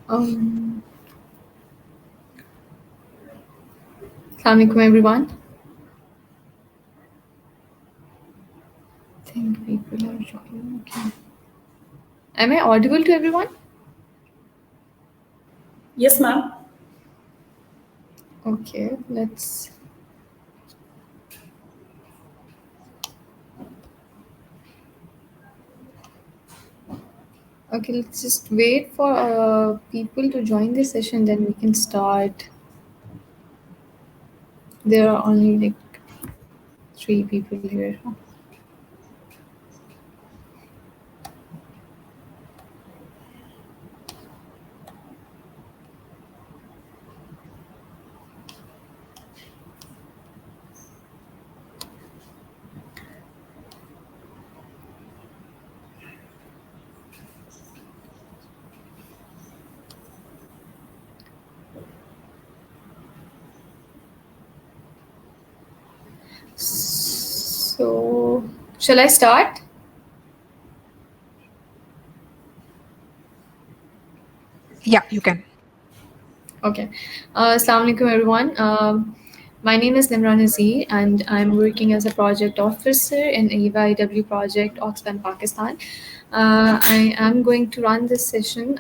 Um, Assalamualaikum everyone. I think people are joining. Okay. Am I audible to everyone? Yes, ma'am. Okay, let's. Okay, let's just wait for people to join the session, then we can start. There are only like 3 people here. So, shall I start? Yeah, you can. Okay. Assalamu alaikum everyone. My name is Nimran Azir and I'm working as a project officer in EYW project Oxfam, Pakistan. I am going to run this session.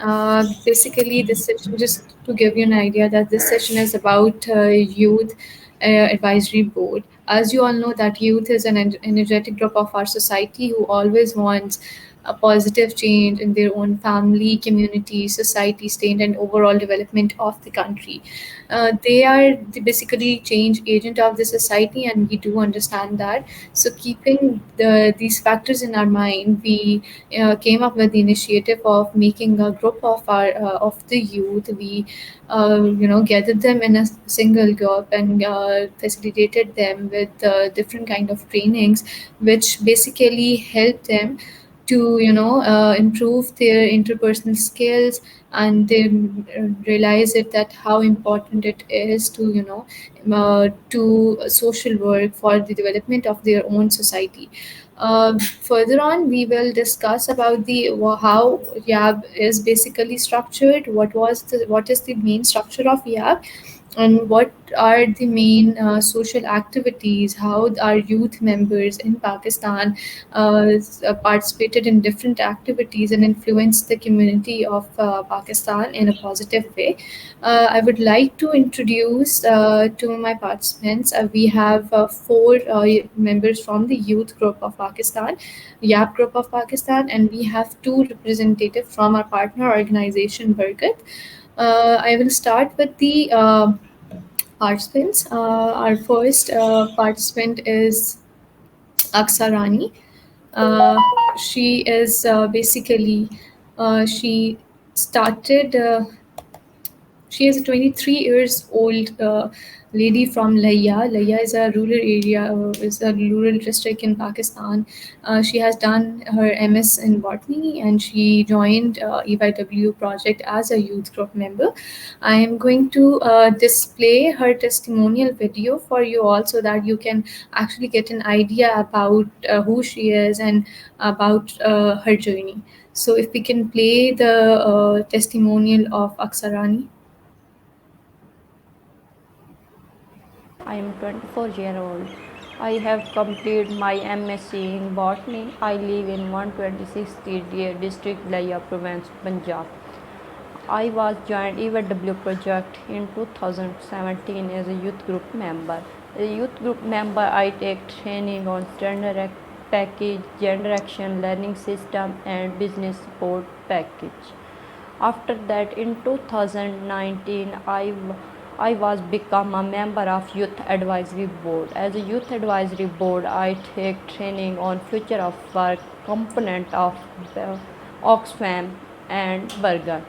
Basically, this session, just to give you an idea, that this session is about youth advisory board. As you all know, that youth is an energetic group of our society who always wants a positive change in their own family, community, society, state, and overall development of the country. They are the basically change agent of the society, and we do understand that. So, keeping these factors in our mind, we came up with the initiative of making a group of our of the youth. We gathered them in a single group and facilitated them with different kind of trainings, which basically help them to improve their interpersonal skills, and they realize it that how important it is to to social work for the development of their own society. Further on, we will discuss about the how YAB is basically structured. What is the main structure of YAB, and what are the main social activities? How our youth members in Pakistan participated in different activities and influenced the community of Pakistan in a positive way. I would like to introduce to my participants. We have 4 members from the youth group of Pakistan, YAP group of Pakistan, and we have 2 representatives from our partner organization, Berkat. I will start with the participants. Our first participant is Aksarani. Uh, she is basically she started. She is a 23 years old lady from Laya. Laya is a rural area, is a rural district in Pakistan. She has done her MS in botany and she joined EYW project as a youth group member. I am going to display her testimonial video for you all so that you can actually get an idea about who she is and about her journey. So, if we can play the testimonial of Aksarani. I am 24-year-old. I have completed my MSc in botany. I live in 126 Deer district, Laya province, Punjab. I was joined EWW project in 2017 as a youth group member. As a youth group member, I take training on standard package, gender action learning system, and business support package. After that, in 2019, I was become a member of Youth Advisory Board. As a Youth Advisory Board, I take training on future of work component of the Oxfam and Burger.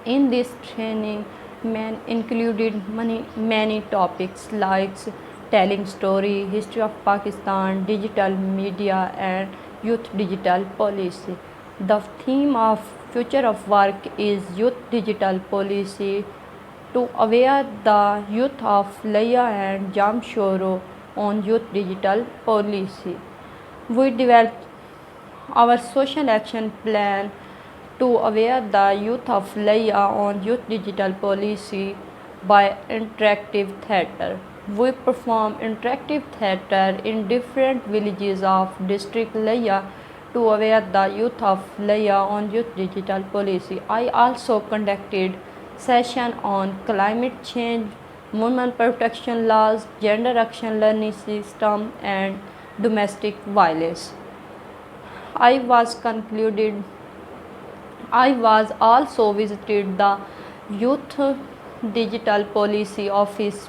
In this training, men included many topics like telling story, history of Pakistan, digital media, and youth digital policy. The theme of future of work is youth digital policy to aware the youth of Laya and Jamshoro on youth digital policy. We developed our social action plan to aware the youth of Laya on youth digital policy by interactive theatre. We perform interactive theatre in different villages of district Laya to aware the youth of Laya on youth digital policy. I also conducted session on climate change, women protection laws, gender action learning system, and domestic violence. I was concluded I was also visited the Youth Digital Policy Office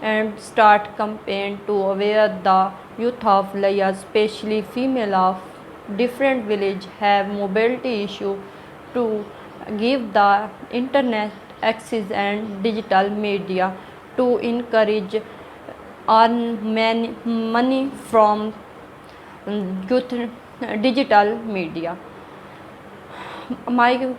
and start campaign to aware the youth of Laya, especially female of different village have mobility issue to give the internet access and digital media to encourage earn money from youth digital media. My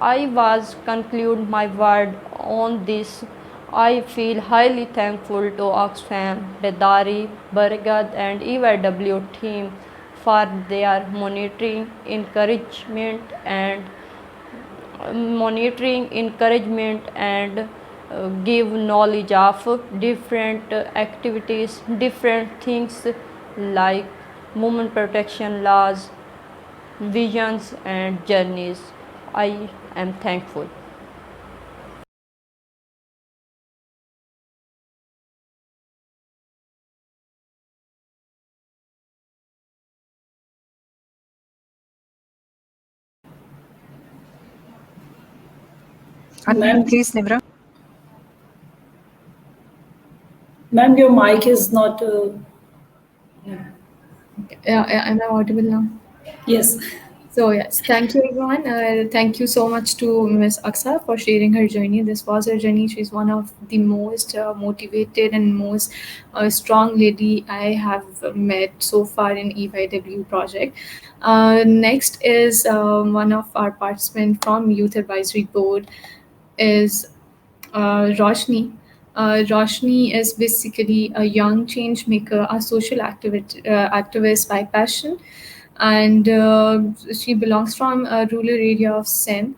I was conclude my word on this. I feel highly thankful to Oxfam, Bedari, Bargad and EYW team for their monitoring encouragement and give knowledge of different activities, different things like women protection laws, visions and journeys. I am thankful. Unmute, Ma'am, please, Nimra. ma'am, your mic is not. Am I audible now? Yes. So yes, thank you everyone. Thank you so much to Ms. Aksa for sharing her journey. This was her journey. She's one of the most motivated and most strong lady I have met so far in EYW project. Next is one of our participants from Youth Advisory Board is Roshni. Roshni is basically a young change maker, a social activist by passion, and she belongs from a rural area of Sindh.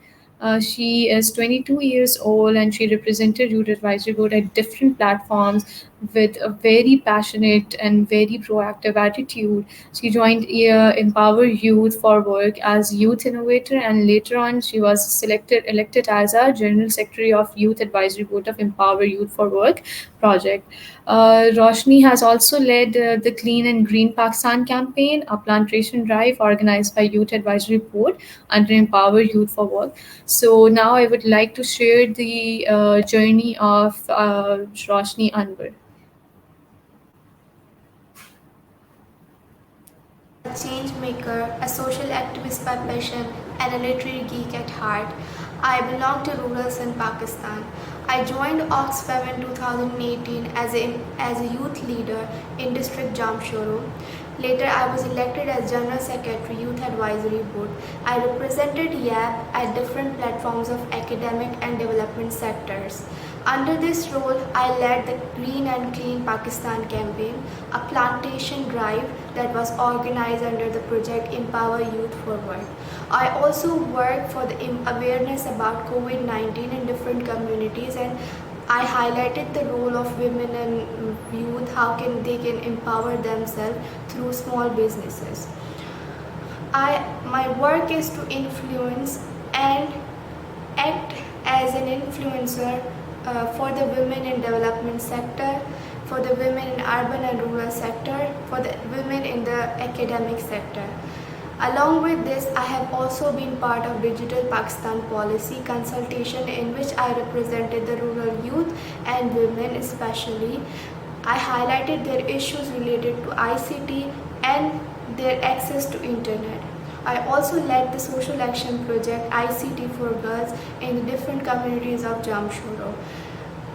She is 22 years old and she represented Youth Advisory Board at different platforms with a very passionate and very proactive attitude. She joined Empower Youth for Work as youth innovator, and later on she was elected as a general secretary of Youth Advisory Board of Empower Youth for Work project. Roshni has also led the Clean and Green Pakistan campaign, a plantation drive organized by Youth Advisory Board under Empower Youth for Work. So now I would like to share the journey of Roshni Anwar. A change maker, a social activist by passion, and a literary geek at heart. I belong to rural Sindh, Pakistan. I joined Oxfam in 2018 as a youth leader in District Jamshoro. Later, I was elected as General Secretary, Youth Advisory Board. I represented YAP at different platforms of academic and development sectors. Under this role, I led the Green and Clean Pakistan campaign, a plantation drive that was organized under the project Empower Youth for Work. I also worked for the awareness about COVID-19 in different communities, and I highlighted the role of women and youth, how they can empower themselves through small businesses. My work is to influence and act as an influencer for the women in development sector, for the women in urban and rural sector, for the women in the academic sector. Along with this, I have also been part of Digital Pakistan Policy consultation, in which I represented the rural youth and women especially. I highlighted their issues related to ICT and their access to internet. I also led the social action project ICT for Girls in the different communities of Jamshoro,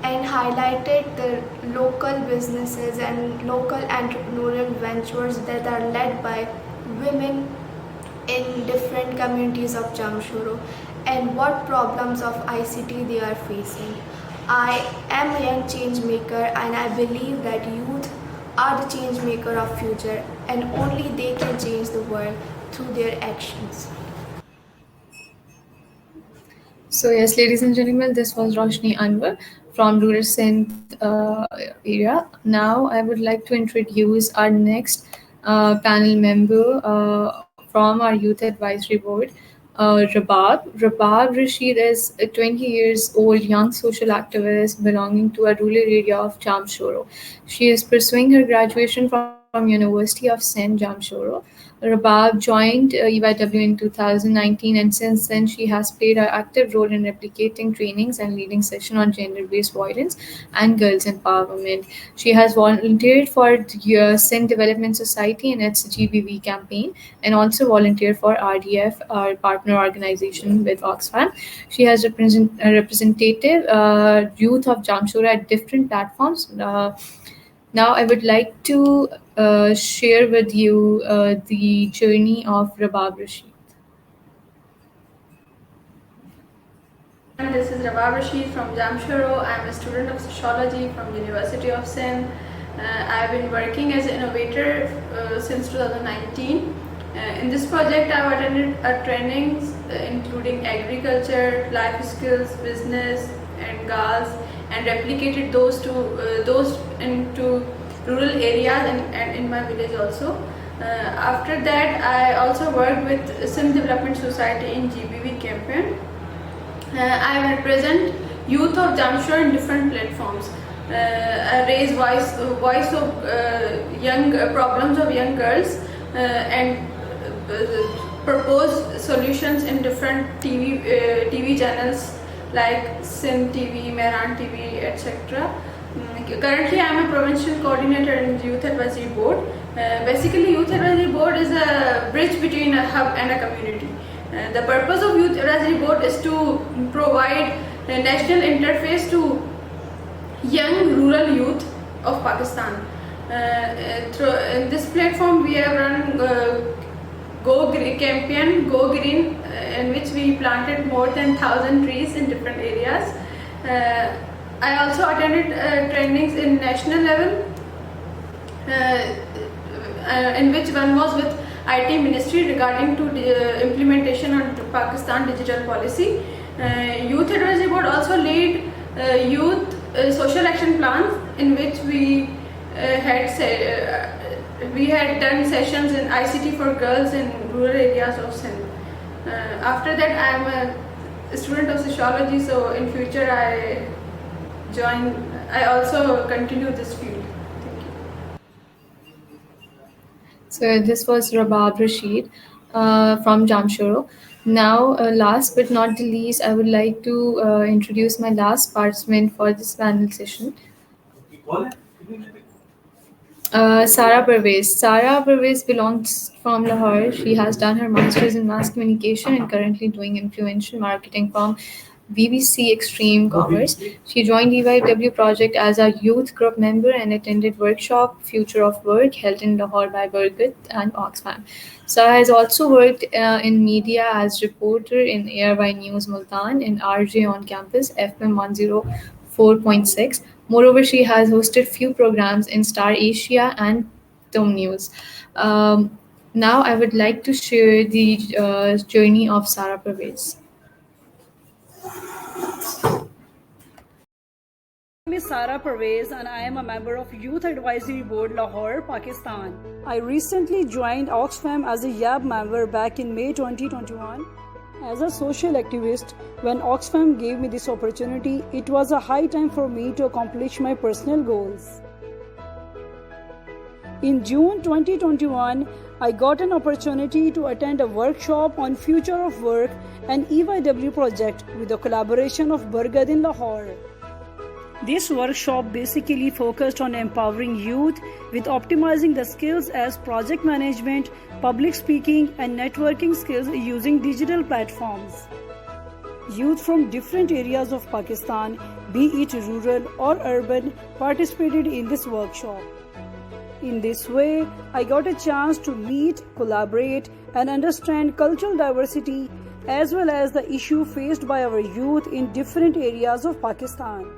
and highlighted the local businesses and local entrepreneurial ventures that are led by women in different communities of Jamshoro and what problems of ICT they are facing. I am a young change maker, and I believe that youth are the change maker of future, and only they can change the world through their actions. So yes, ladies and gentlemen, this was Roshni Anwar from Rural Sindh area. Now I would like to introduce our next panel member from our Youth Advisory Board, Rabab. Rabab Rashid is a 20 years old young social activist belonging to a rural area of Jamshoro. She is pursuing her graduation from University of Sindh, Jamshoro. Rabab joined EYW in 2019, and since then she has played an active role in replicating trainings and leading sessions on gender-based violence and girls' empowerment. She has volunteered for the Sindh Development Society and its GBV campaign, and also volunteered for RDF, our partner organization with Oxfam. She has representative youth of Jamshura at different platforms. Now, I would like to share with you the journey of Rabab Rashid. And this is Rabab Rashid from Jamshoro. I'm a student of sociology from University of Sindh. I've been working as an innovator since 2019. In this project, I've attended trainings including agriculture, life skills, business, and GALs, and replicated those into rural areas and in my village also. After that, I also worked with Sindh Development Society in GBV campaign. I represent youth of Jamshore in different platforms. I raise voice of young problems of young girls and propose solutions in different TV channels like Sindh TV, Mehran TV, etc. Currently, I am a provincial coordinator in the Youth Advisory Board. Basically, Youth Advisory Board is a bridge between a hub and a community. The purpose of Youth Advisory Board is to provide a national interface to young rural youth of Pakistan. In this platform, we have run Go Green campaign, Go Green, in which we planted more than 1,000 trees in different areas. I also attended trainings in national level, in which one was with IT Ministry regarding to the implementation of Pakistan digital policy. Youth Advisory Board also lead youth social action plans, in which we had done sessions in ICT for girls in rural areas of Sindh. After that, I am a student of sociology, so in future I also continue this field. Thank you. So this was Rabab Rashid from Jamshoro. Now, last but not the least, I would like to introduce my last participant for this panel session. Sara Parvez. Sara Parvez belongs from Lahore. She has done her master's in mass communication and currently doing influential marketing from BBC Extreme Commerce. She joined EYW project as a youth group member and attended workshop Future of Work held in Lahore by Burgut and Oxfam. Sara has also worked in media as reporter in ARY News Multan and RJ on campus FM 104.6. Moreover, she has hosted few programs in Star Asia and Tom News. Now, I would like to share the journey of Sara Parvez. My name is Sara Parvez and I am a member of Youth Advisory Board Lahore, Pakistan. I recently joined Oxfam as a YAB member back in May 2021. As a social activist, when Oxfam gave me this opportunity, it was a high time for me to accomplish my personal goals. In June 2021, I got an opportunity to attend a workshop on future of work and EYW project with the collaboration of Burgad in Lahore. This workshop basically focused on empowering youth with optimizing the skills as project management, public speaking, and networking skills using digital platforms. Youth from different areas of Pakistan, be it rural or urban, participated in this workshop. In this way, I got a chance to meet, collaborate, and understand cultural diversity as well as the issue faced by our youth in different areas of Pakistan.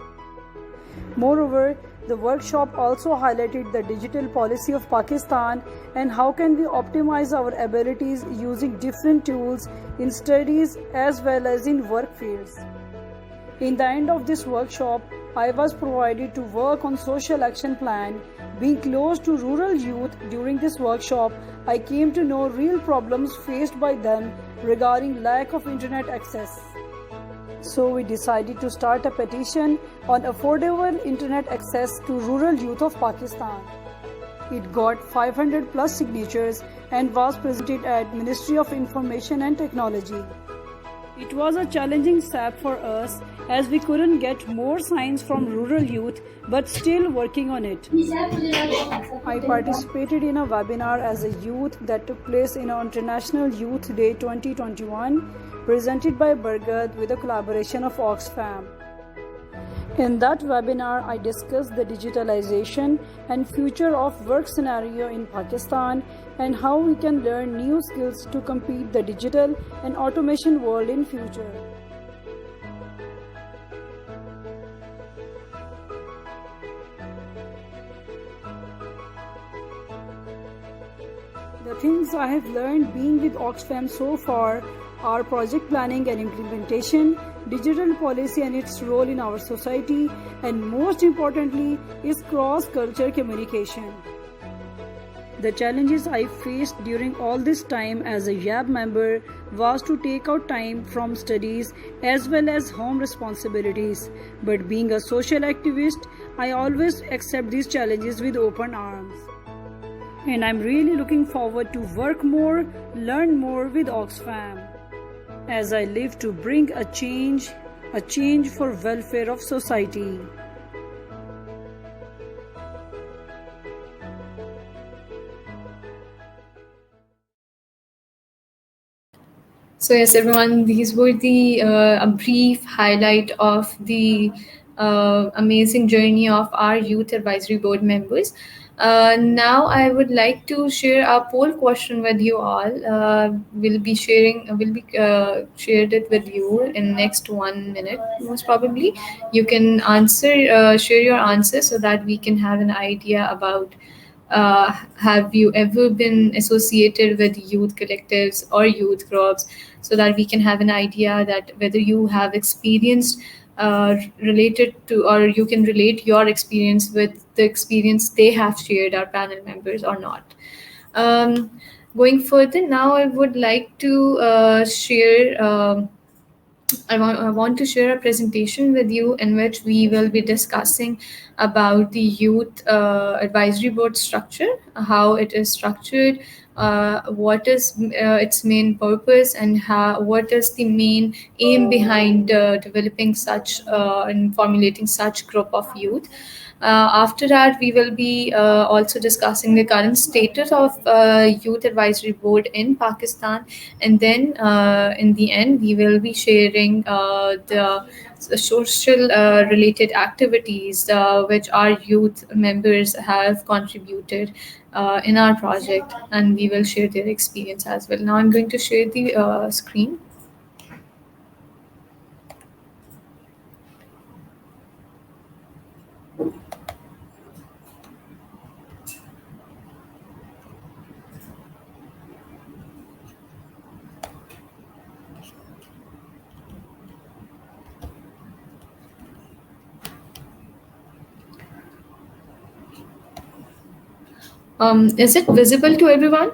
Moreover, the workshop also highlighted the digital policy of Pakistan and how can we optimize our abilities using different tools in studies as well as in work fields. In the end of this workshop, I was provided to work on social action plan. Being close to rural youth during this workshop, I came to know real problems faced by them regarding lack of internet access. So we decided to start a petition on affordable internet access to rural youth of Pakistan. It got 500 plus signatures and was presented at Ministry of Information and Technology. It was a challenging step for us as we couldn't get more signs from rural youth but still working on it. I participated in a webinar as a youth that took place in International Youth Day 2021 presented by Burgad with a collaboration of Oxfam. In that webinar, I discussed the digitalization and future of work scenario in Pakistan and how we can learn new skills to compete the digital and automation world in future. The things I have learned being with Oxfam so far are project planning and implementation, digital policy and its role in our society, and most importantly is cross-culture communication. The challenges I faced during all this time as a YAB member was to take out time from studies as well as home responsibilities. But being a social activist, I always accept these challenges with open arms. And I'm really looking forward to work more, learn more with Oxfam as I live to bring a change for welfare of society. So yes, everyone, these were the a brief highlight of the amazing journey of our youth advisory board members. Now, I would like to share a poll question with you all. Will be shared it with you in next 1 minute, most probably. You can share your answer so that we can have an idea about have you ever been associated with youth collectives or youth groups, so that we can have an idea that whether you have experienced related to, or you can relate your experience with the experience they have shared, our panel members, or not. um, Going further, now I would like to share I want to share a presentation with you in which we will be discussing about the youth advisory board structure, how it is structured, what is its main purpose, and what is the main aim behind developing such and formulating such group of youth. After that, we will be also discussing the current status of Youth Advisory Board in Pakistan, and then in the end, we will be sharing the social related activities which our youth members have contributed in our project, and we will share their experience as well. Now, I'm going to share the screen. Is it visible to everyone?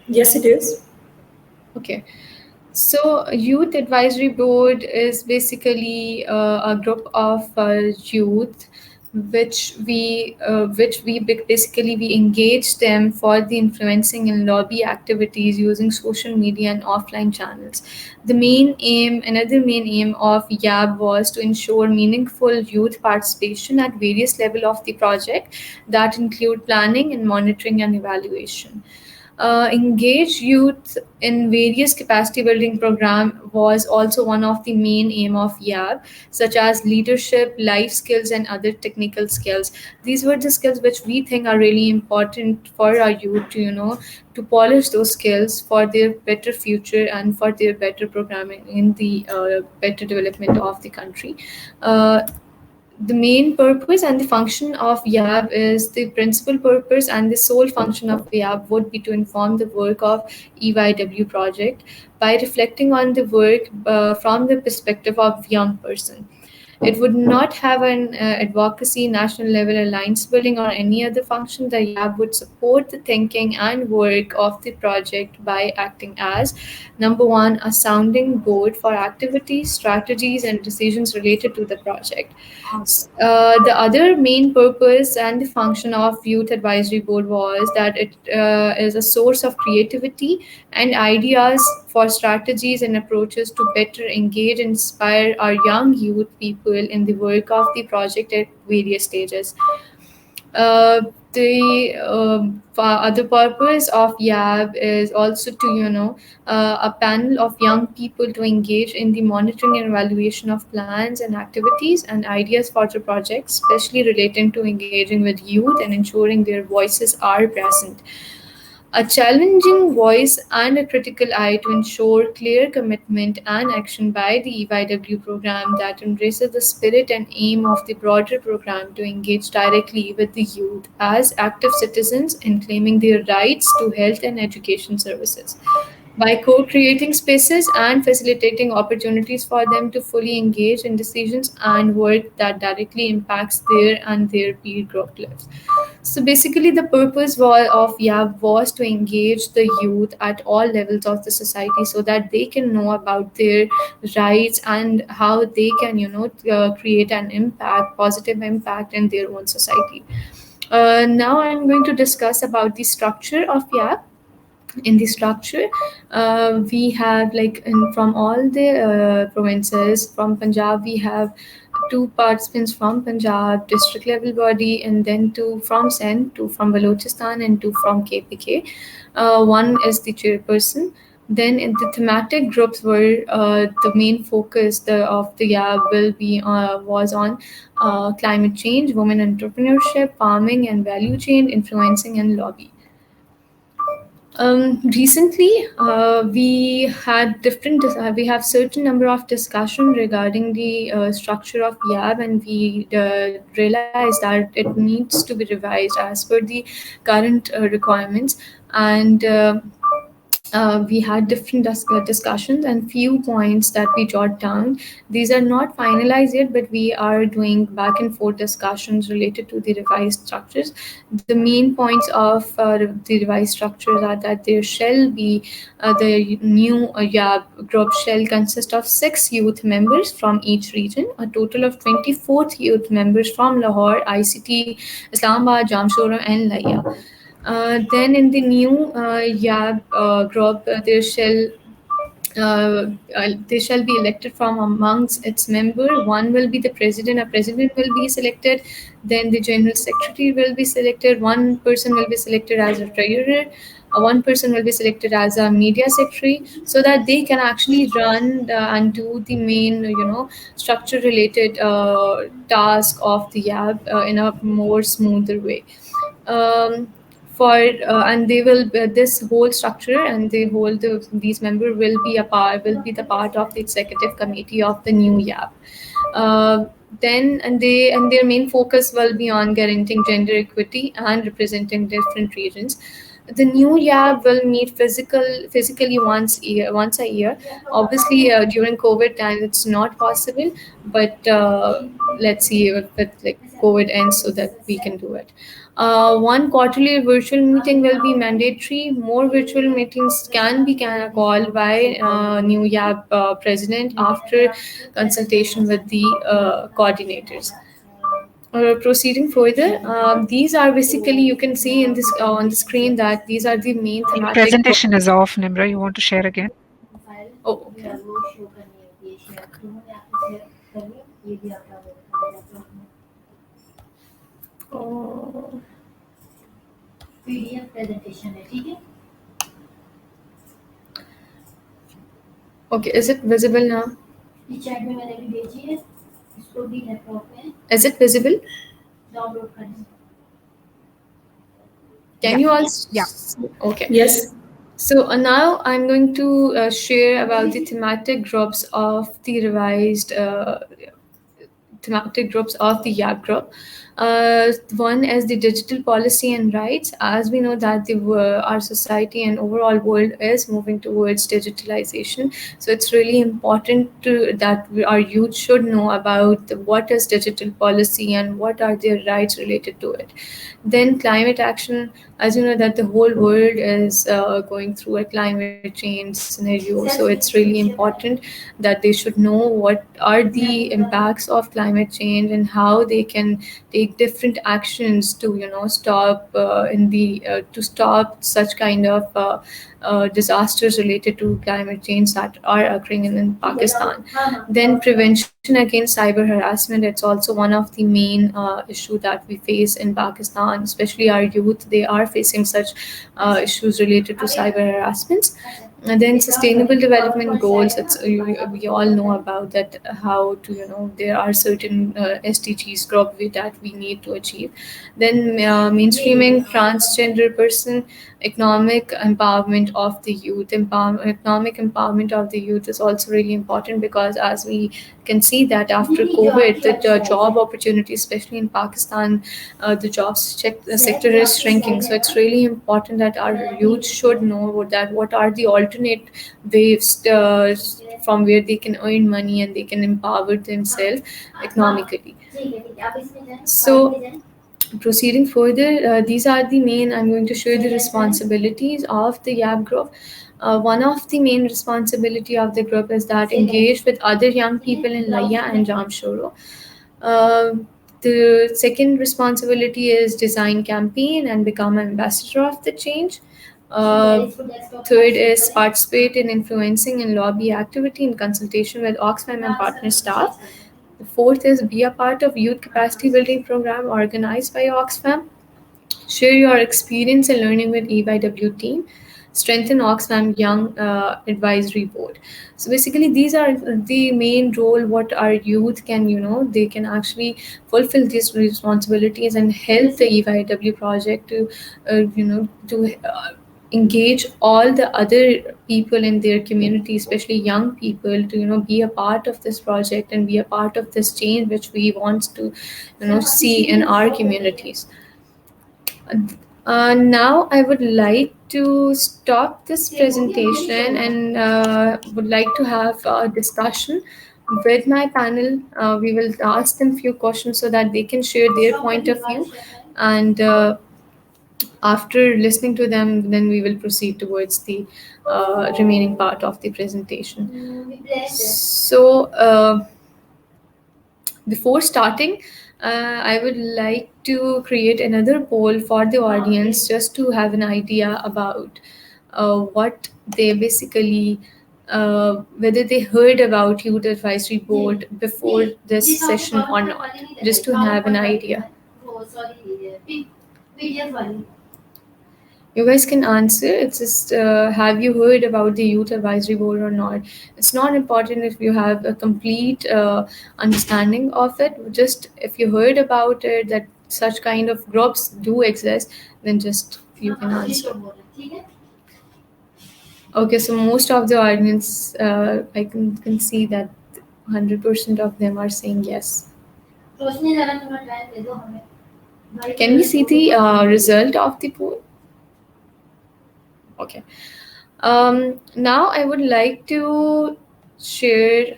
Yes, it is. Okay. So, Youth Advisory Board is basically a group of youth basically we engage them for the influencing and lobby activities using social media and offline channels. Another main aim of YAB was to ensure meaningful youth participation at various level of the project that include planning and monitoring and evaluation. Engage youth in various capacity building program was also one of the main aim of YAB, such as leadership, life skills, and other technical skills. These were the skills which we think are really important for our youth to, to polish those skills for their better future and for their better programming in the better development of the country. Uh, the main purpose and the function of YAB is the principal purpose and the sole function of YAB would be to inform the work of EYW project by reflecting on the work from the perspective of young person. It would not have an advocacy, national level alliance building, or any other function. The YAB would support the thinking and work of the project by acting as number one, a sounding board for activities, strategies, and decisions related to the project. The other main purpose and the function of Youth Advisory Board was that it is a source of creativity and ideas for strategies and approaches to better engage and inspire our young youth people in the work of the project at various stages. The other purpose of YAB is also to, a panel of young people to engage in the monitoring and evaluation of plans and activities and ideas for the project, especially relating to engaging with youth and ensuring their voices are present. A challenging voice and a critical eye to ensure clear commitment and action by the EYW program that embraces the spirit and aim of the broader program to engage directly with the youth as active citizens in claiming their rights to health and education services. By co creating spaces and facilitating opportunities for them to fully engage in decisions and work that directly impacts their and their peer group lives. So basically, the purpose of YAB was to engage the youth at all levels of the society so that they can know about their rights and how they can, create an impact, positive impact in their own society. Now I'm going to discuss about the structure of YAB. In the structure, we have from all the provinces from Punjab, we have two participants from Punjab district level body, and then two from Sindh, two from Balochistan, and two from KPK. One is the chairperson. Then in the thematic groups were the main focus of the YAB will be was on climate change, women entrepreneurship, farming and value chain, influencing and lobby. Recently, we have certain number of discussion regarding the structure of YAB, and we realized that it needs to be revised as per the current requirements. And we had different discussions and few points that we jot down. These are not finalized yet, but we are doing back and forth discussions related to the revised structures. The main points of the revised structures are that there shall be the new YAB group shall consist of 6 youth members from each region, a total of 24th youth members from Lahore, ICT, Islamabad, Jamshoro, and Laya. Then in the new YAB group, they shall be elected from amongst its member. One will be the president. A president will be selected. Then the general secretary will be selected. One person will be selected as a treasurer. One person will be selected as a media secretary, so that they can actually run and do the main, structure related task of the YAB in a more smoother way. Um, for and they will this whole structure and these members will be the part of the executive committee of the new YAP. Then and their main focus will be on guaranteeing gender equity and representing different regions. The new YAB will meet physically once a year. Obviously, during COVID time, it's not possible, but let's see if COVID ends so that we can do it. One quarterly virtual meeting will be mandatory. More virtual meetings can be called by new YAB president after consultation with the coordinators. Proceeding further, these are basically, you can see in this on the screen that these are the main Your thematic. presentation is off, Nimra. You want to share again? Oh, okay. Oh, okay, is it visible now? Is it visible? Can Yeah. you all Yeah. okay. Yes. So now I'm going to share about the thematic groups of the revised thematic groups of the YAP group. One is the digital policy and rights. As we know that our society and overall world is moving towards digitalization, so it's really important that our youth should know about what is digital policy and what are their rights related to it. Then climate action, as you know that the whole world is going through a climate change scenario, so it's really important that they should know what are the impacts of climate change and how they can take different actions to stop to stop such kind of disasters related to climate change that are occurring in Pakistan. Then prevention against cyber harassment, it's also one of the main issue that we face in Pakistan, especially our youth. They are facing such issues related to cyber harassments. And then sustainable development goals. We all know about that, how to there are certain SDGs group that we need to achieve. Then mainstreaming transgender person, economic empowerment of the youth. Economic empowerment of the youth is also really important because as we can see that after COVID, the job opportunity, especially in Pakistan, the sector is shrinking. So it's really important that our youth should know that what are the alternate ways from where they can earn money and they can empower themselves economically. So proceeding further, these are the main, I'm going to show you the responsibilities of the YAP group. One of the main responsibility of the group is that engage with other young people in Laya and Jamshoro. Uh, the second responsibility is design campaign and become an ambassador of the change. Uh, Third is participate in influencing and lobby activity in consultation with Oxfam and partner staff. The fourth is be a part of youth capacity building program organized by Oxfam. Share your experience and learning with EYW team. Strengthen Oxfam Young Advisory Board. So basically, these are the main role what our youth can, they can actually fulfill these responsibilities and help the EYW project to, engage all the other people in their community, especially young people, to be a part of this project and be a part of this change which we want to see in our communities. Now I would like to stop this presentation and would like to have a discussion with my panel. We will ask them few questions so that they can share their point of view, and after listening to them, then we will proceed towards the remaining part of the presentation. So. Before starting, I would like to create another poll for the audience just to have an idea about what they basically, whether they heard about Youth Advisory Board before this session or not, just to have an idea. You guys can answer. It's just have you heard about the Youth Advisory Board or not? It's not important if you have a complete understanding of it. Just if you heard about it, that such kind of groups do exist, then just you can answer. Okay, so most of the audience, I can see that 100% of them are saying yes. Can we see the result of the poll? Okay. Now I would like to share.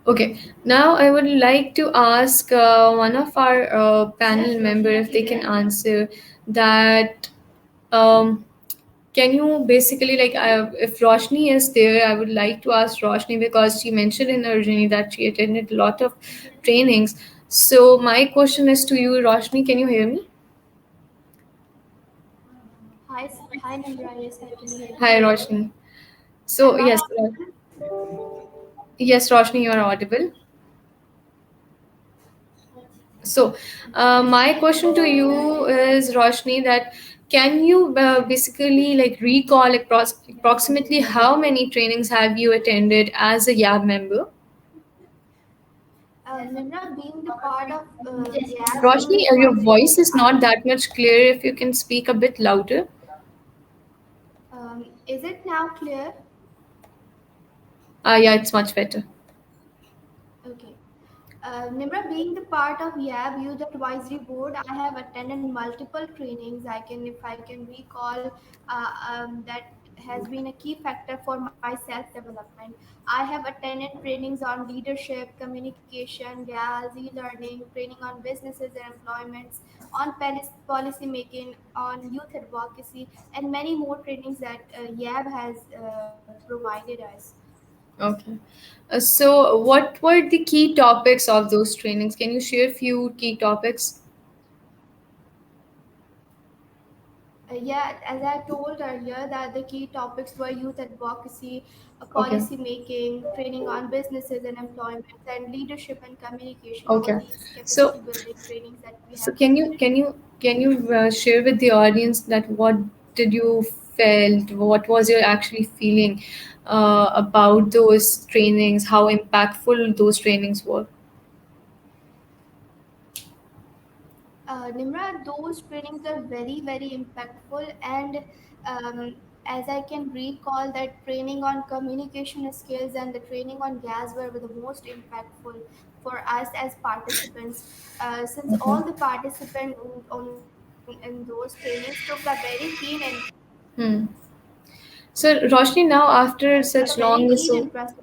Okay. Now I would like to ask one of our panel member if they can answer that. Um, Can you basically like if Roshni is there, I would like to ask Roshni because she mentioned in her journey that she attended a lot of trainings. So my question is to you, Roshni. Can you hear me? Hi Nimra, yes, I can hear Hi, you. Roshni. So Am I yes, audible? yes, Roshni, you are audible. So, my question to you is, Roshni, that can you basically like recall approximately how many trainings have you attended as a YAB member? Nimra, being the part of YAB Roshni, Youth your Advisory voice Board, is not that much clear. If you can speak a bit louder. is it now clear? Yeah, it's much better. Okay. Nimra, being the part of YAB Youth Advisory Board, I have attended multiple trainings. If I can recall, that has been a key factor for my self development. I have attended trainings on leadership, communication, GALS, e-learning, training on businesses and employments, on policy making, on youth advocacy, and many more trainings that YAB has provided us. Okay. So, what were the key topics of those trainings? Can you share a few key topics? Yeah, as I told earlier, that the key topics were youth advocacy, Okay. policy making, training on businesses and employment, and leadership and communication. All Okay. these So, capacity building trainings that we So have can you completed. can you can you share with the audience that what did you felt? What was your actually feeling about those trainings? How impactful those trainings were? Nimra, those trainings are very, very impactful. And as I can recall, that training on communication skills and the training on gas were the most impactful for us as participants, since all the participants in those trainings took a very keen interest. Hmm. So Roshni, now after Took a such very long keen so interest.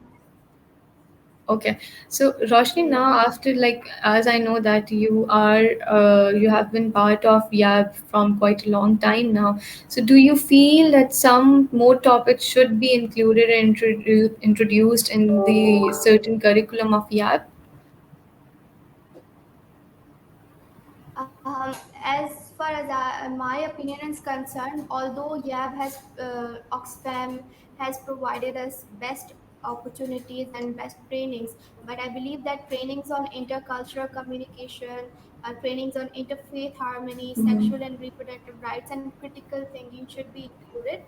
okay. So Roshni, now after like as I know that you have been part of YAB from quite a long time now. So do you feel that some more topics should be included and introduced in the certain curriculum of YAB? As far as my opinion is concerned, although YAB has Oxfam has provided us best opportunities and best trainings, but I believe that trainings on intercultural communication, trainings on interfaith harmony, Mhm. sexual and reproductive rights, and critical thinking should be included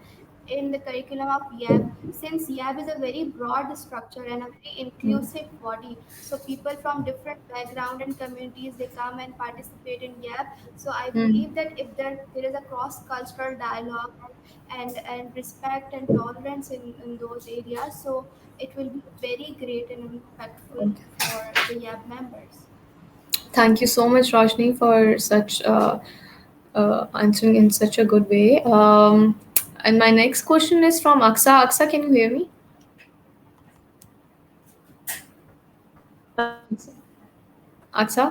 in the curriculum of YAB, since YAB is a very broad structure and a very inclusive body. So people from different background and communities, they come and participate in YAB. So I Mm. believe that if there is a cross cultural dialogue and respect and tolerance in those areas, so it will be very great and impactful Okay. for the YAB members. Thank you so much, Roshni, for such answering in such a good way. And my next question is from Aksa. Aksa, can you hear me? Aksa?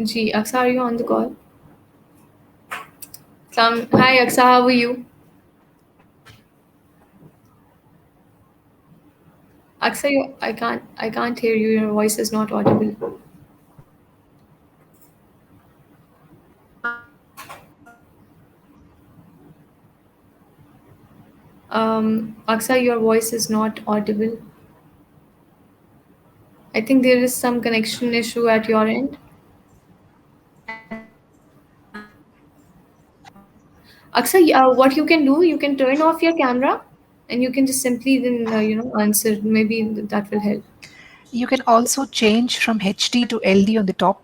Ji, Aksa, are you on the call? Hi, Aksa, how are you? Aksa, I can't hear you. Your voice is not audible. Aksa, your voice is not audible. I think there is some connection issue at your end. Aksa, what you can do, you can turn off your camera, and you can just simply then answer. Maybe that will help. You can also change from HD to LD on the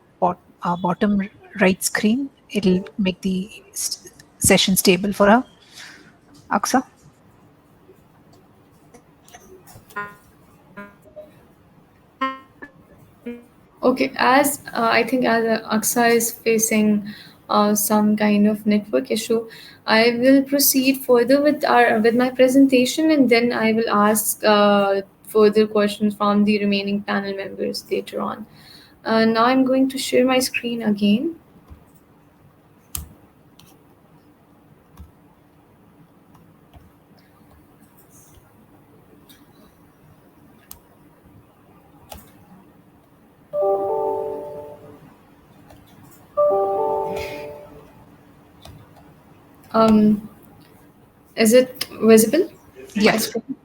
bottom right screen. It'll make the session stable for her. Aksa? Okay, as I think as Aksa is facing some kind of network issue, I will proceed further with my presentation, and then I will ask further questions from the remaining panel members later on. Now I'm going to share my screen again. Um, is it visible? My Yes. screen?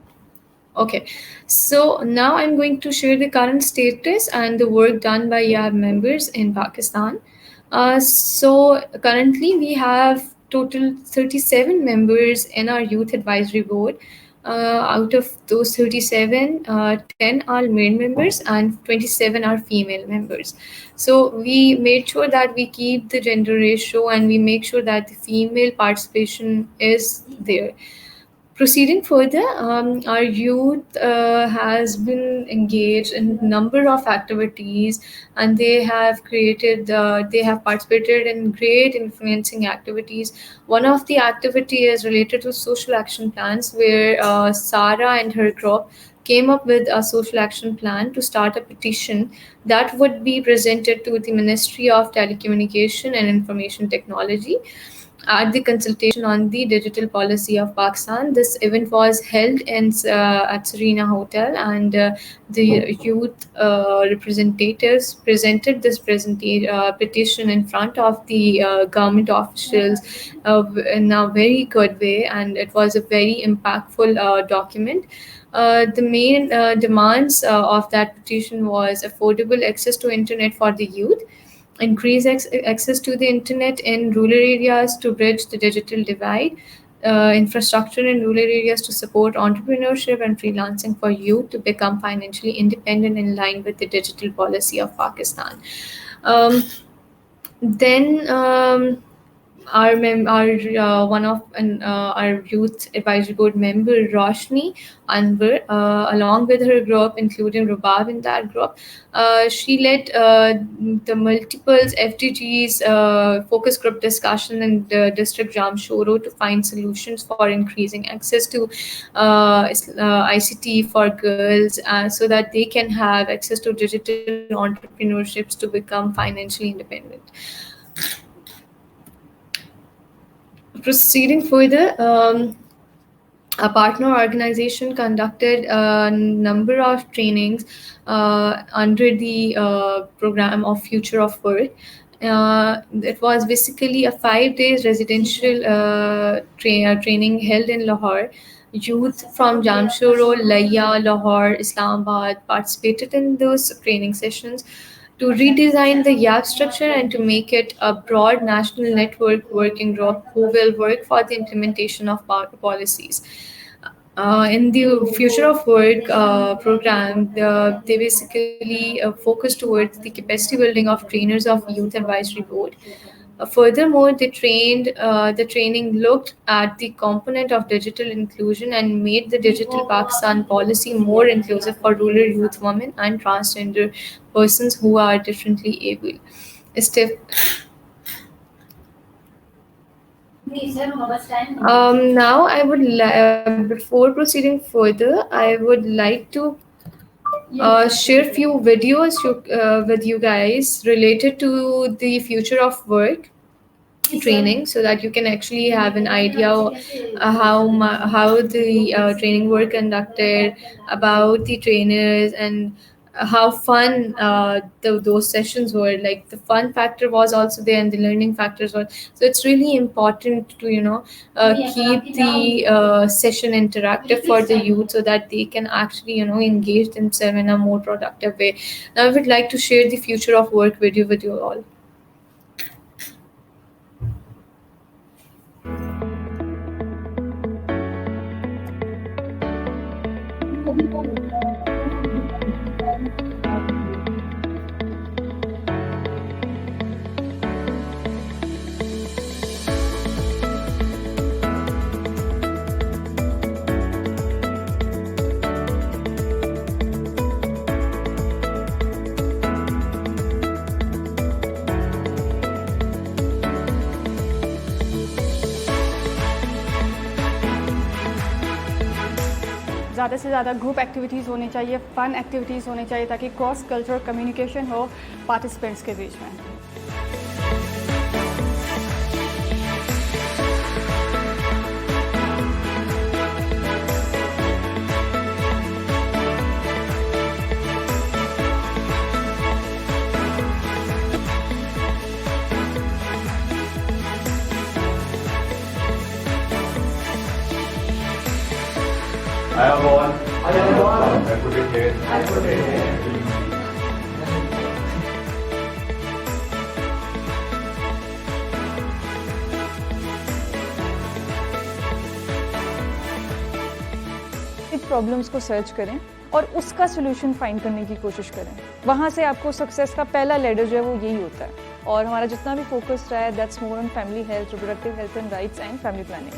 Okay, so now I'm going to share the current status and the work done by YAB members in Pakistan. So currently we have total 37 members in our youth advisory board. Out of those 37, 10 are male members and 27 are female members. So we made sure that we keep the gender ratio and we make sure that the female participation is there. Proceeding further, our youth has been engaged in number of activities, and they have participated in great influencing activities. One of the activity is related to social action plans, where Sarah and her group came up with a social action plan to start a petition that would be presented to the Ministry of Telecommunication and Information Technology at the consultation on the digital policy of Pakistan. This event was held in at Serena Hotel, and the youth representatives presented this petition in front of the government officials in a very good way, and it was a very impactful document. The main demands of that petition was affordable access to internet for the youth, increase access to the internet in rural areas to bridge the digital divide, infrastructure in rural areas to support entrepreneurship and freelancing for youth to become financially independent in line with the digital policy of Pakistan. Um, then our one of our youth advisory board member Roshni Anwar, along with her group, including Rubab in that group, she led the multiples FDG's focus group discussion in the district Jamshoro to find solutions for increasing access to ICT for girls, so that they can have access to digital entrepreneurships to become financially independent. Proceeding further, a partner organization conducted a number of trainings under the program of Future of Work. It was basically a 5 days residential training held in Lahore. Youth from Jamshoro, Laya, Lahore, Islamabad participated in those training sessions to redesign the YAP structure and to make it a broad national network working group who will work for the implementation of policies. In the Future of Work program, they basically focus towards the capacity building of trainers of Youth Advisory Board. Furthermore, the training looked at the component of digital inclusion and made the Digital Pakistan policy more inclusive for rural youth women and transgender persons who are differently able. Steph, now before proceeding further, I would like to share few videos with you guys related to the future of work training, so that you can actually have an idea how the training were conducted, about the trainers, and how fun those sessions were. Like, the fun factor was also there and the learning factors were, so it's really important to keep the session interactive for the youth, so that they can actually engage themselves in a more productive way. Now I would like to share the future of work video with you all. ज़्यादा से ज़्यादा group activities होनी चाहिए, फ़न activities होनी चाहिए, ताकि cross cultural communication हो participants के बीच में। प्रॉब्लम्स को सर्च करें और उसका सोल्यूशन फाइंड करने की कोशिश करें। वहाँ से आपको सक्सेस का पहला लेडर जो है वो यही होता है। और हमारा जितना भी फोकस रहा है that's more on family health, reproductive health and rights and family planning.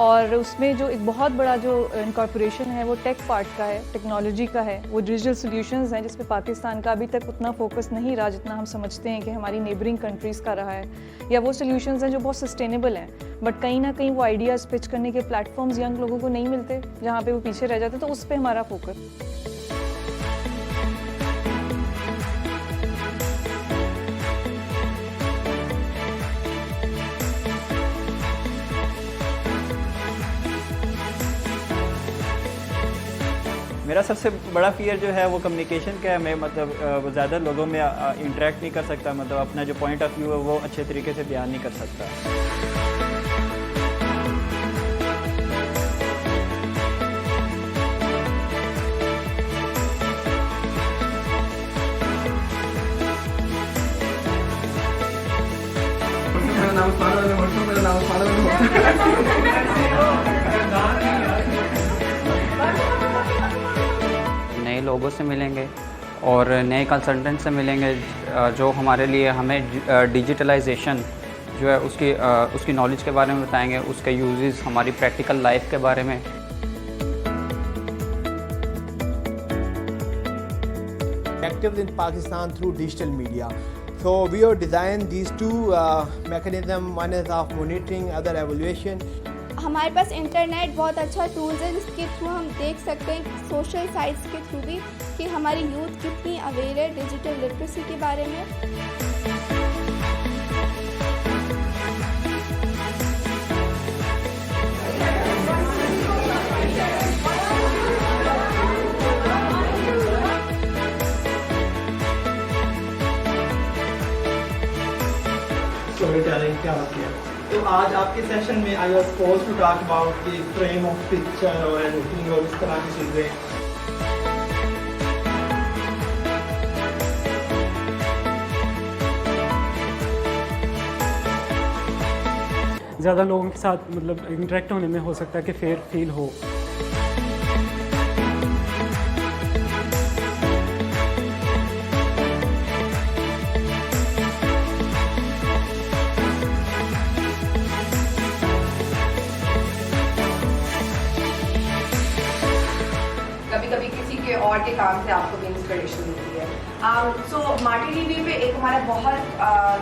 और उसमें जो एक बहुत बड़ा जो इनकॉर्पोरेशन है वो टेक पार्ट का है, टेक्नोलॉजी का है, वो डिजिटल सॉल्यूशंस हैं जिस पे पाकिस्तान का अभी तक उतना फोकस नहीं रहा जितना हम समझते हैं कि हमारी नेबरिंग कंट्रीज़ का रहा है। या वो सॉल्यूशंस हैं जो बहुत सस्टेनेबल हैं, बट कहीं ना कहीं वो आइडियाज़ पिच करने के प्लेटफॉर्म्स यंग लोगों को नहीं मिलते, जहाँ पे वो पीछे रह जाते, तो उस पर हमारा फोकस। मेरा सबसे बड़ा फियर जो है वो कम्युनिकेशन का है। मैं मतलब ज़्यादा लोगों में इंटरेक्ट नहीं कर सकता, मतलब अपना जो पॉइंट ऑफ व्यू है वो अच्छे तरीके से बयान नहीं कर सकता। नए लोगों से मिलेंगे और नए कंसल्टेंट से मिलेंगे जो हमारे लिए हमें डिजिटलाइजेशन जो है उसकी नॉलेज के बारे में बताएंगे, उसके यूजेस, हमारी प्रैक्टिकल लाइफ के बारे में। Active in Pakistan through digital media. So we have designed these two mechanisms. One is of monitoring, other evaluation. हमारे पास इंटरनेट बहुत अच्छा टूल्स है जिसके थ्रू हम देख सकते हैं सोशल साइट्स के थ्रू भी कि हमारी यूथ कितनी अवेयर है डिजिटल लिटरेसी के बारे में। स्टोरी टेलिंग क्या होती है। तो आज आपके सेशन में I was supposed to talk about the frame of picture और एडिटिंग और इस तरह की चीज़ें। ज़्यादा लोगों के साथ मतलब इंटरेक्ट होने में हो सकता है कि फेयर फील हो। कभी किसी के और के काम से आपको भी इंस्पिरेशन मिलती है। सो मार्टी टीवी पे एक हमारा बहुत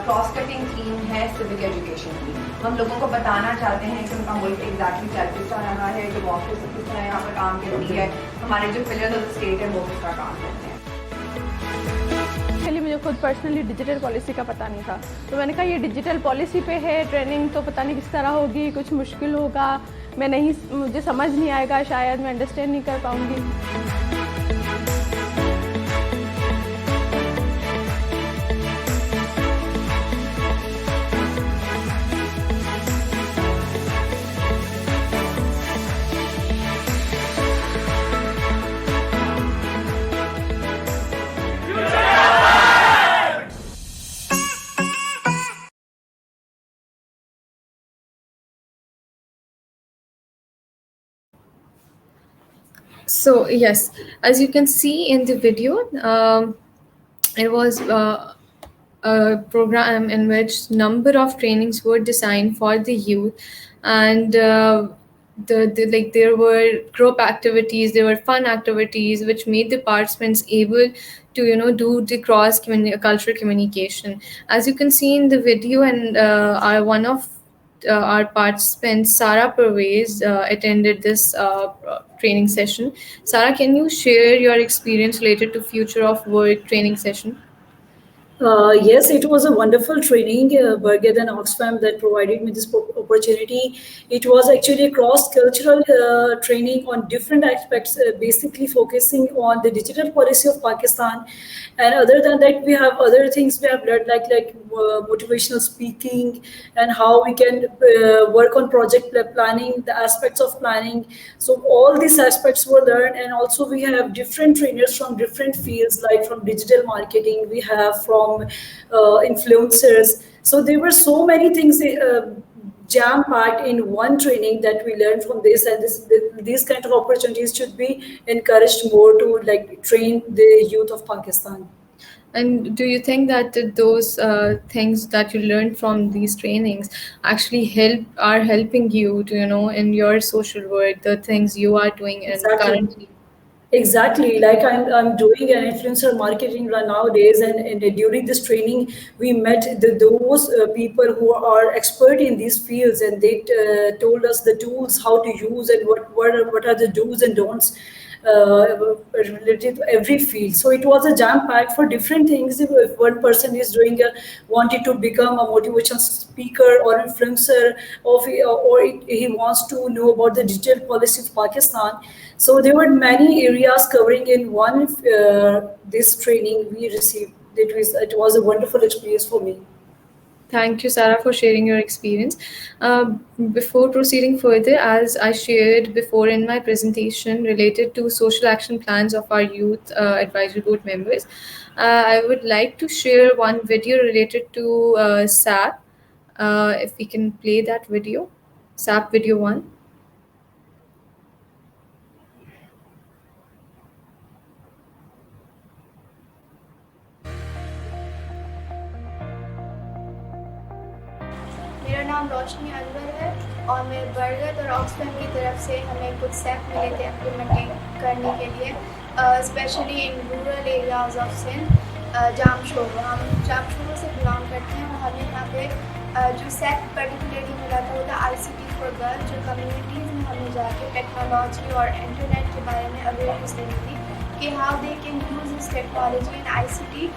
क्रॉस कटिंग थीम है सिविक एजुकेशन की। हम लोगों को बताना चाहते हैं कि उनका मुल्क एग्जैक्टली चल रहा है, जो ऑफिस किस तरह यहाँ पर काम करती है, हमारे जो पिलर्स ऑफ स्टेट है वो किस तरह काम करते हैं। एक्चुअली मुझे खुद पर्सनली डिजिटल पॉलिसी का पता नहीं था, तो मैंने कहा ये डिजिटल पॉलिसी पे है ट्रेनिंग, तो पता नहीं किस तरह होगी, कुछ मुश्किल होगा, मुझे समझ नहीं आएगा, शायद मैं अंडरस्टैंड नहीं कर पाऊँगी। So yes, as you can see in the video, it was a program in which number of trainings were designed for the youth, and like there were group activities, there were fun activities which made the participants able to do the cultural communication. As you can see in the video, and one of our participants, Sarah Pervez, attended this training session. Sarah, can you share your experience related to future of work training session? Yes, it was a wonderful training, Burger and Oxfam, that provided me this opportunity. It was actually a cross-cultural training on different aspects, basically focusing on the digital policy of Pakistan. And other than that, we have other things we have learned, like motivational speaking and how we can work on project planning, the aspects of planning. So all these aspects were learned, and also we have different trainers from different fields, like from digital marketing, we have from influencers. So there were so many things jam packed in one training that we learned from this, and these kind of opportunities should be encouraged more to like train the youth of Pakistan. And do you think that those things that you learned from these trainings actually are helping you to, in your social work, the things you are doing and Exactly. currently? Exactly. Like I'm doing an influencer marketing right nowadays, and during this training, we met those people who are expert in these fields, and they told us the tools, how to use, and what are the do's and don'ts related to every field. So it was a jam pack for different things. If one person is doing wanted to become a motivational speaker or influencer, or he wants to know about the digital policy of Pakistan. So there were many areas covering in one this training we received. It was a wonderful experience for me. Thank you, Sarah, for sharing your experience. Uh, Before proceeding further, as I shared before in my presentation related to social action plans of our youth advisory board members, I would like to share one video related to SAP. If we can play that video, SAP video one. मेरा नाम रोशनी अनवर है और मैं बरगद और Oxfam की तरफ से हमें कुछ स्टेप मिले थे इम्प्लीमेंटिंग करने के लिए, specially in rural areas of Sindh, Jamshoro. हम जामशोरो से बिलोंग करते हैं और हमें यहाँ पे जो सेट पर्टिकुलरली मिला था वो था ICT फॉर गर्ल्स, जो कम्युनिटीज़ में हमें जाके टेक्नोलॉजी और इंटरनेट के बारे में अवेयरनेस देनी थी कि how they can use this technology and ICT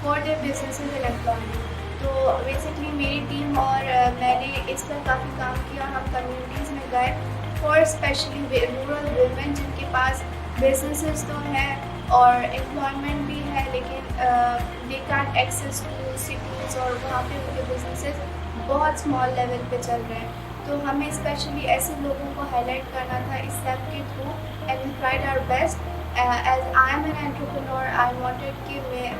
for their businesses and employment. तो बेसिकली मेरी टीम और मैंने इस पर काफ़ी काम किया। हम कम्युनिटीज़ में गए फॉर स्पेशली रूरल वुमेन जिनके पास बिजनेसेस तो हैं और एम्प्लॉयमेंट भी है, लेकिन they can't access to cities और वहाँ पे उनके बिजनेसेस बहुत स्मॉल लेवल पे चल रहे हैं। तो हमें स्पेशली ऐसे लोगों को हाईलाइट करना था इस ऐप के through, and we tried our best. As I am an entrepreneur, I wanted कि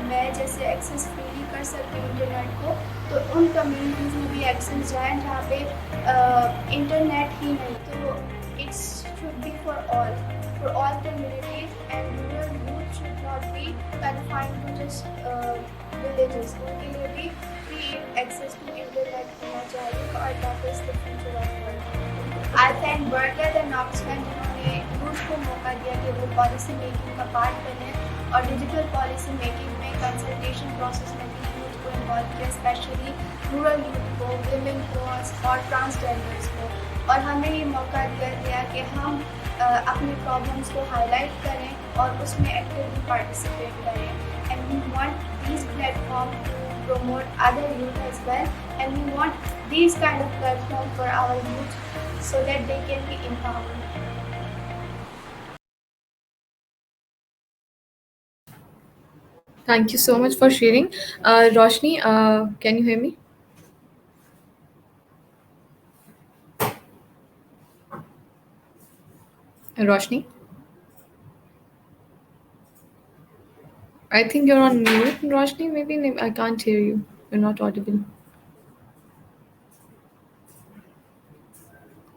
मैं जैसे एक्सेस फ्रीली कर सकती हूँ इंटरनेट को, तो उन कम्युनिटीज़ में भी एक्सेस जाए जहाँ पे इंटरनेट ही नहीं। तो it's should be for all communities, and rural youth should not be confined to just villages. उनके लिए भी फ्री एक्सेस टू इंटरनेट होना चाहिए, और that is the future of world. I thank burger and Oxfam जिन्होंने youth को मौका दिया कि वो पॉलिसी मेकिंग का पार्ट बने, और डिजिटल पॉलिसी मेकिंग में कंसल्टेशन प्रोसेस में भी यूथ को इन्वॉल्व किया, स्पेशली रूरल यूथ को, विमेन को और ट्रांसजेंडर्स को। और हमें ये मौका दिया गया कि हम अपनी प्रॉब्लम्स को हाईलाइट करें और उसमें एक्टिवली पार्टिसिपेट करें, and we want these platform to promote other youth as well, and we want these kind of platform for our youth so that they can be empowered. Thank you so much for sharing. Roshni, can you hear me? Roshni? I think you're on mute, Roshni. Maybe I can't hear you. You're not audible.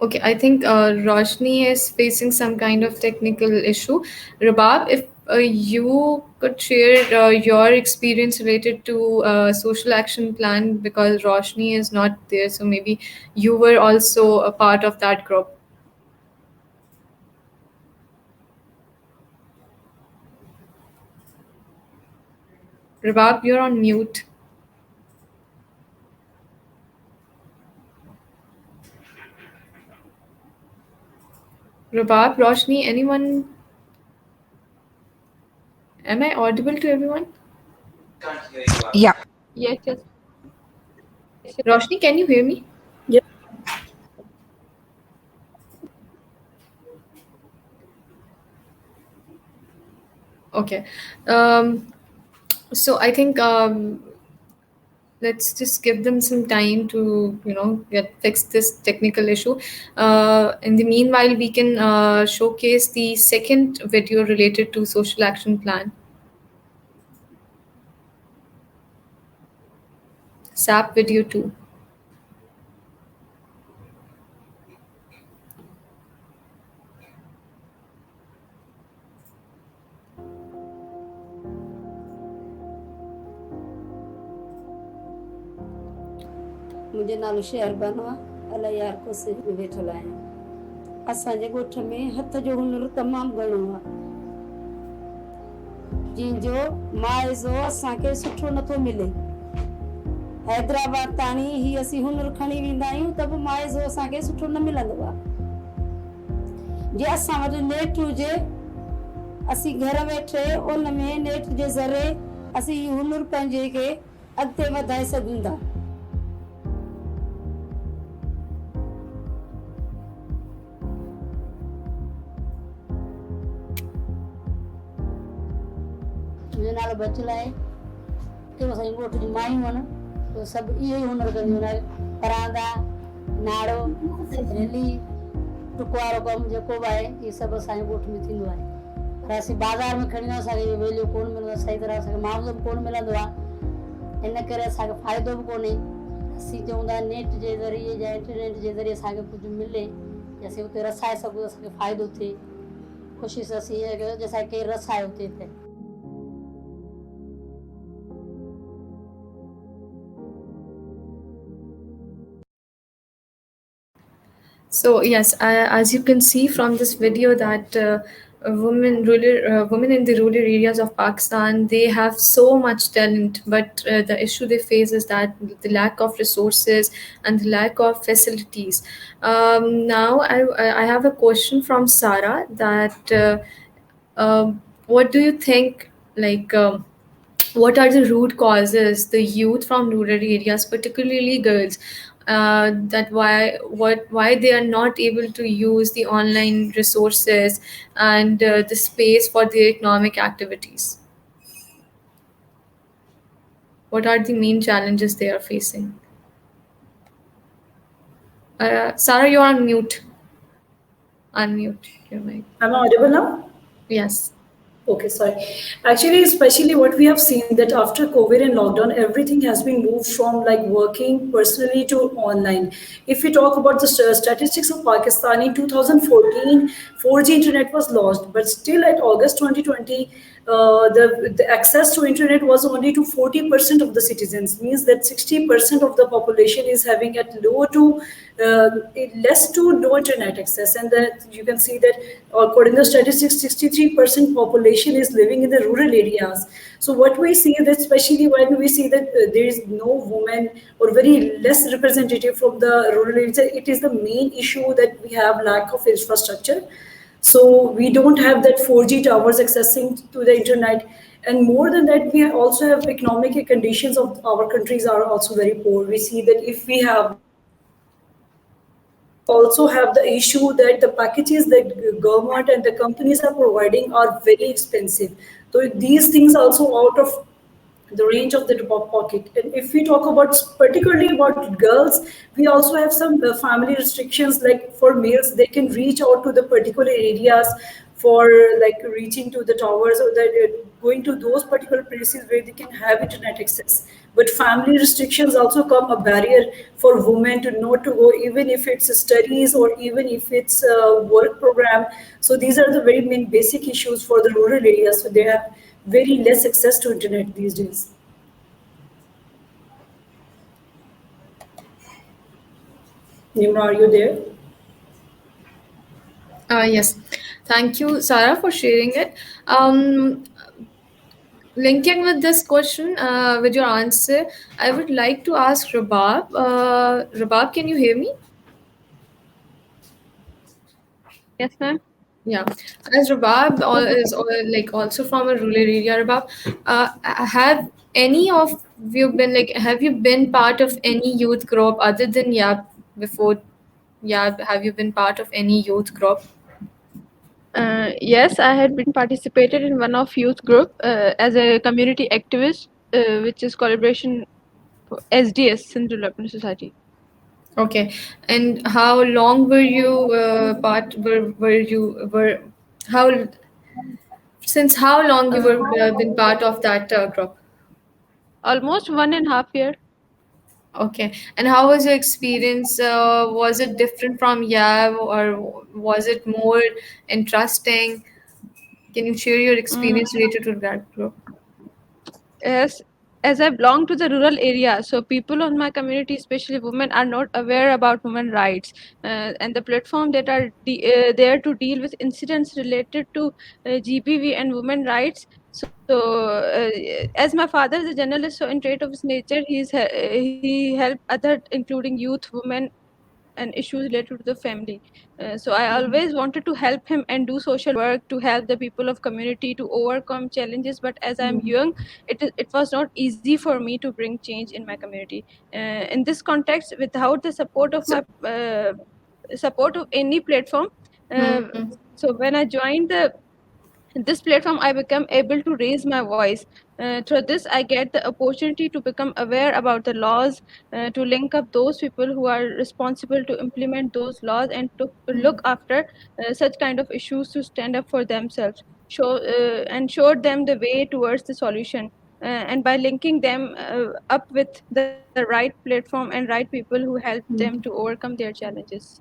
Okay, I think Roshni is facing some kind of technical issue. Rabab, if you could share your experience related to social action plan, because Roshni is not there, so maybe you were also a part of that group. Rabab, you're on mute. Rabab, Roshni, anyone? Am I audible to everyone? Yeah. Yes, yes. Roshni, can you hear me? Yes. Okay. Um, so I think let's just give them some time to get fix this technical issue. In the meanwhile, we can showcase the second video related to social action plan, SAP video 2. मुंहिंजो नालो शहरबानो आहे अलाए यार कोसे में वेठल आहियां। असांजे ॻोठ में हथ जो हुनर तमामु घणो आहे, जंहिंजो माइज़ो असांखे सुठो नथो मिले। हैदराबाद ताणी ही असीं हुनर खणी वेंदा आहियूं त बि माइज़ो असांखे सुठो न मिलंदो आहे। जे असां वटि नेट हुजे, असीं घर वेठे उन में नेट जे ज़रिए असीं हुनर पंहिंजे खे अॻिते वधाए सघूं था। मुंहिंजो नालो बचल आहे। जो असांजी ॻोठ जी मायूं आहिनि उहे सभु इहो ई हुनर कंदियूं आहिनि, परांदा, नाड़ो, रेली, टुकवारो कमु जेको बि आहे इहे सभु असांजे ॻोठ में थींदो आहे। पर असीं बाज़ारि में खणी असांखे वेल्यू कोन मिलंदो आहे, सही तरह असांखे मुआवज़ो बि कोन मिलंदो आहे, इन करे असांखे फ़ाइदो बि कोन्हे। असीं चऊं था नेट जे ज़रिए या इंटरनेट जे ज़रिए असांखे कुझु मिले या असीं उते रसाए सघूं, असांखे फ़ाइदो थिए। कोशिशि असीं इहा कयो जो असांखे केरु रसाए उते थिए। So yes, as you can see from this video that women in the rural areas of Pakistan, they have so much talent, but the issue they face is that the lack of resources and the lack of facilities. Now I have a question from Sarah that what do you think, like what are the root causes the youth from rural areas, particularly girls, that why they are not able to use the online resources and the space for their economic activities? What are the main challenges they are facing? Sarah, you're on mute. Unmute your mic. Am I audible now? Yes. Okay, sorry. Actually, especially what we have seen that after COVID and lockdown, everything has been moved from like working personally to online. If we talk about the statistics of Pakistan in 2014, 4G internet was launched, but still at August 2020, the access to internet was only to 40% of the citizens, means that 60% of the population is having at low to uh, less to no internet access. And that you can see that according to statistics, 63% population is living in the rural areas. So what we see that especially when we see that there is no woman or very less representative from the rural areas, it is the main issue that we have lack of infrastructure. So we don't have that 4G towers accessing to the internet. And more than that, we also have economic conditions of our countries are also very poor. We see that if we have also have the issue that the packages that government and the companies are providing are very expensive. So these things also out of the range of the pocket. And if we talk about particularly about girls, we also have some family restrictions. Like for males, they can reach out to the particular areas for like reaching to the towers or that going to those particular places where they can have internet access. But family restrictions also come a barrier for women to not to go, even if it's studies or even if it's a work program. So these are the very main basic issues for the rural areas. So they have very less access to internet these days. Nimra, are you there? Yes. Thank you, Sarah, for sharing it. Linking with this question, with your answer, I would like to ask Rabab. Rabab, can you hear me? Yes, ma'am. Yeah, as Rabab is like also from a rural area. Rabab, have any of you been like, have you been part of any youth group other than YAB before YAB? Have you been part of any youth group? Yes, I had been participated in one of youth group as a community activist, which is collaboration for SDS, Central Development Society. Okay, and how long were you were you were how since how long you Uh, were been part of that group? Almost 1.5 year. Okay, and how was your experience? Was it different from YAV, or was it more interesting? Can you share your Mm, experience related to that group? Yes, as I belong to the rural area, so people on my community, especially women, are not aware about women rights, and the platform that are there to deal with incidents related to GBV and women rights. So, as my father is a journalist, so in trait of his nature, he help other, including youth, women, and issues related to the family. So I always wanted to help him and do social work to help the people of community to overcome challenges. But as I'm young, it was not easy for me to bring change in my community. In this context, without the support of my support of any platform, uh, Mm-hmm. so when I joined the this platform, I become able to raise my voice. Through this, I get the opportunity to become aware about the laws, to link up those people who are responsible to implement those laws, and to look after such kind of issues, to stand up for themselves, and show them the way towards the solution. And by linking them up with the right platform and right people who help them to overcome their challenges.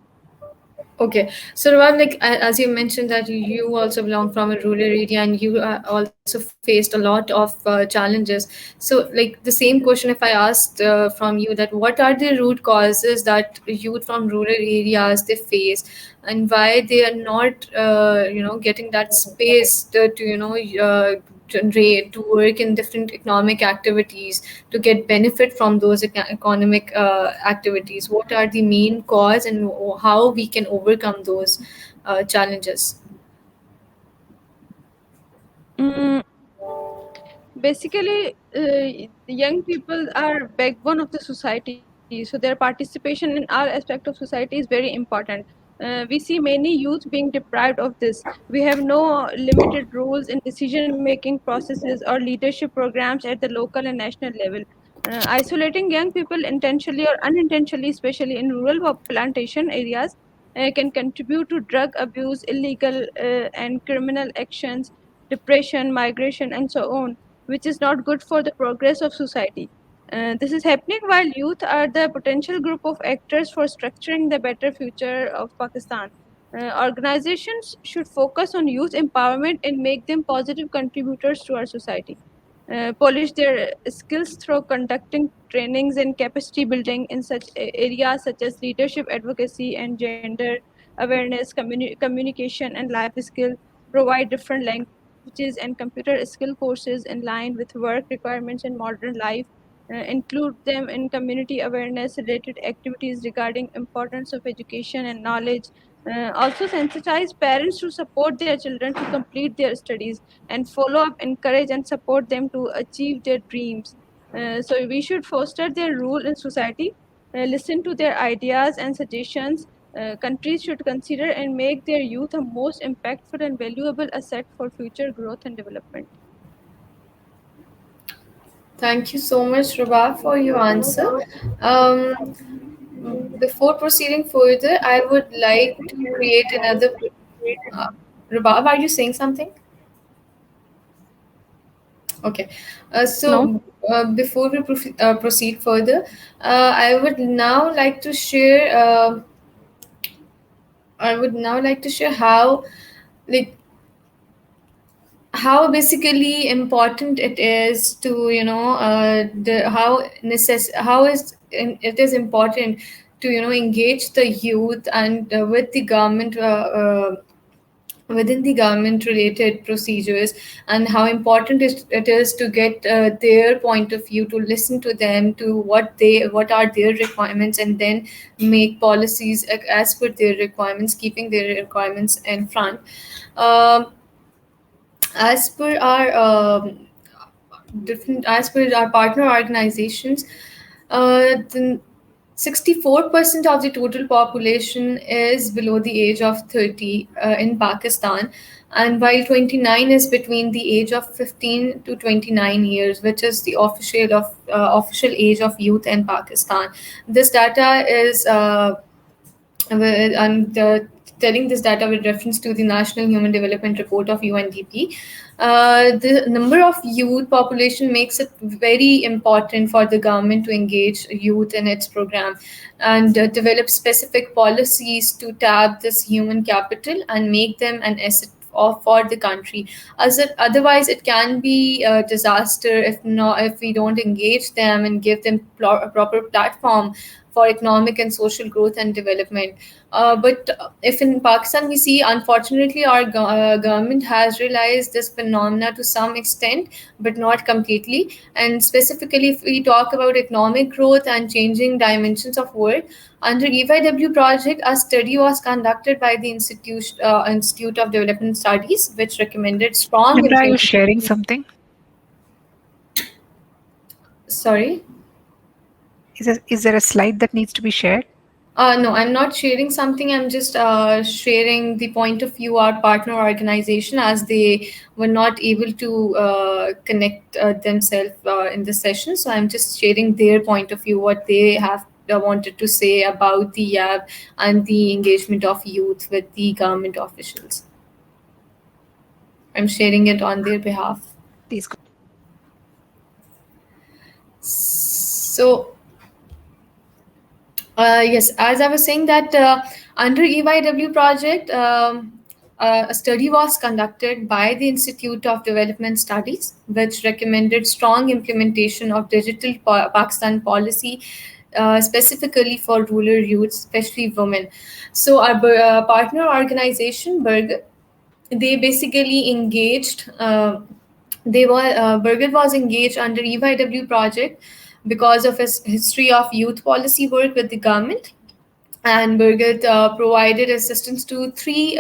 Okay, so Ravan, like as you mentioned that you also belong from a rural area and you also faced a lot of challenges. So, like the same question, if I asked from you that what are the root causes that youth from rural areas they face, and why they are not, getting that space to generate to work in different economic activities to get benefit from those economic activities. What are the main cause and how we can overcome those challenges? Mm, Basically, young people are backbone of the society, so their participation in all aspect of society is very important. We see many youth being deprived of this. We have no limited rules in decision making processes or leadership programs at the local and national level. Isolating young people intentionally or unintentionally, especially in rural plantation areas, can contribute to drug abuse, illegal and criminal actions, depression, migration, and so on, which is not good for the progress of society. This is happening while youth are the potential group of actors for structuring the better future of Pakistan. Organizations should focus on youth empowerment and make them positive contributors to our society. Polish their skills through conducting trainings and capacity building in such areas such as leadership advocacy and gender awareness, communication, and life skill, provide different languages and computer skill courses in line with work requirements and modern life, include them in community awareness related activities regarding importance of education and knowledge. Also sensitize parents to support their children to complete their studies, and follow up, encourage, and support them to achieve their dreams. So we should foster their role in society, listen to their ideas and suggestions. Countries should consider and make their youth a most impactful and valuable asset for future growth and development. Thank you so much, Rabab, for your answer. Before proceeding further, I would like to create another. Uh, Rabab, are you saying something? Okay. No? Before we proceed further, I would now like to share. I would now like to share like, how basically important it is to the how it is important to engage the youth and with the government within the government related procedures, and how important it is to get their point of view, to listen to them, to what are their requirements, and then make policies as per their requirements, keeping their requirements in front. um, as per our different as per our partner organizations, the 64% of the total population is below the age of 30 in Pakistan, and while 29 is between the age of 15 to 29 years, which is the official age of youth in Pakistan. This data is and telling this data with reference to the National Human Development Report of UNDP. The number of youth population makes it very important for the government to engage youth in its program and develop specific policies to tap this human capital and make them an asset for the country. Otherwise, it can be a disaster if we don't engage them and give them a proper platform for economic and social growth and development. But if in Pakistan we see, unfortunately, our government has realized this phenomena to some extent, but not completely. And specifically, if we talk about economic growth and changing dimensions of work, under EYW project, a study was conducted by the Institute of Development Studies, which recommended strong Nimra, are you sharing implementation. something? Sorry. Is there a slide that needs to be shared? No, I'm not sharing something. I'm just sharing the point of view our partner organization, as they were not able to connect themselves in the session. So I'm just sharing their point of view, what they have wanted to say about the YAB and the engagement of youth with the government officials. I'm sharing it on their behalf. Please go. So yes, as I was saying that under EYW project, a study was conducted by the Institute of Development Studies, which recommended strong implementation of digital Pakistan policy, specifically for rural youth, especially women. So our partner organization, Berg, they basically engaged. Berger was engaged under EYW project because of his history of youth policy work with the government, and Berger provided assistance to three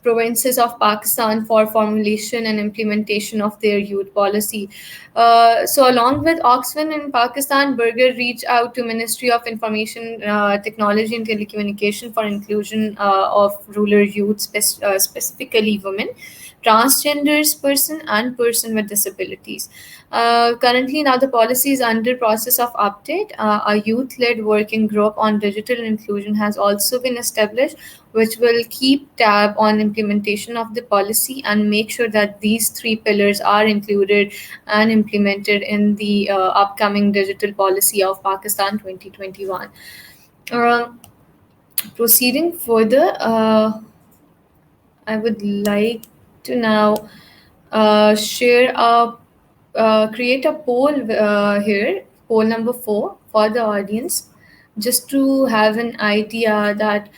provinces of Pakistan for formulation and implementation of their youth policy. So, along with Oxfam in Pakistan, Berger reached out to Ministry of Information Technology and Telecommunication for inclusion of rural youth, specifically women, transgenders person, and person with disabilities. Currently, now the policy is under process of update. A youth-led working group on digital inclusion has also been established, which will keep tab on implementation of the policy and make sure that these three pillars are included and implemented in the upcoming digital policy of Pakistan 2021. Uh, Proceeding further, I would like to now share create a poll here, poll number 4 for the audience, just to have an idea that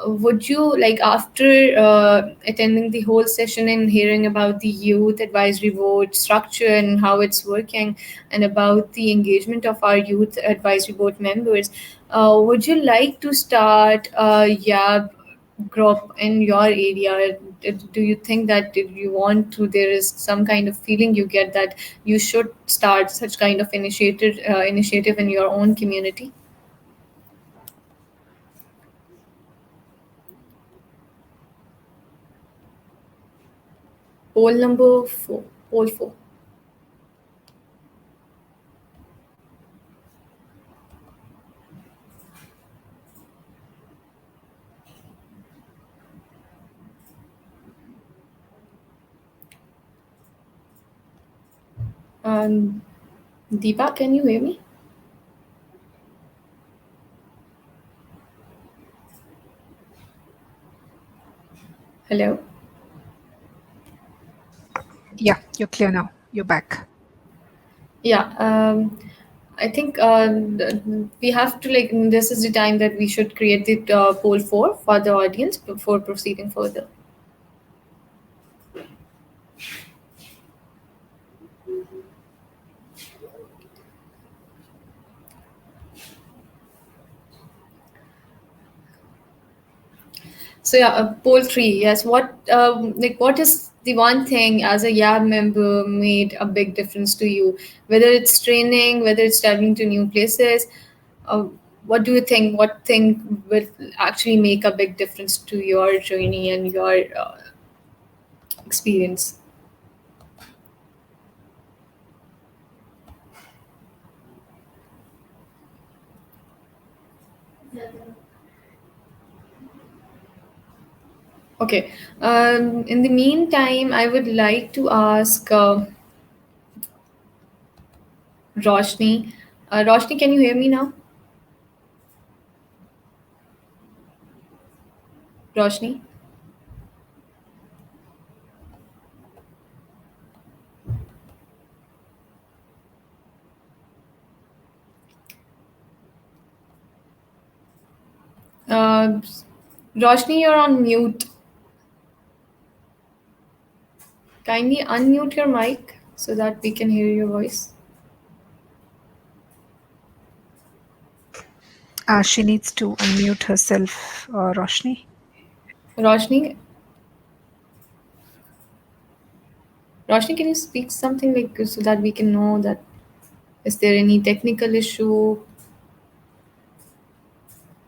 would you like, after attending the whole session and hearing about the youth advisory board structure and how it's working, and about the engagement of our youth advisory board members, would you like to start a YAB group in your area? Do you think that if you want to, there is some kind of feeling you get that you should start such kind of initiative in your own community? Poll number 4. Poll 4. Um, Deepa, can you hear me? Hello? Yeah, you're clear now. You're back. Yeah. I think we have to, like, this is the time that we should create the poll for the audience before proceeding further. So yeah, poll 3. Yes. What is the one thing as a YAB member made a big difference to you? Whether it's training, whether it's traveling to new places, uh, what do you think? What thing will actually make a big difference to your journey and your experience? Okay. In the meantime, I would like to ask Roshni. Roshni, can you hear me now? Roshni? Uh, Roshni, you're on mute. Kindly unmute your mic so that we can hear your voice. She needs to unmute herself, Roshni. Roshni, Roshni, can you speak something like so that we can know that is there any technical issue?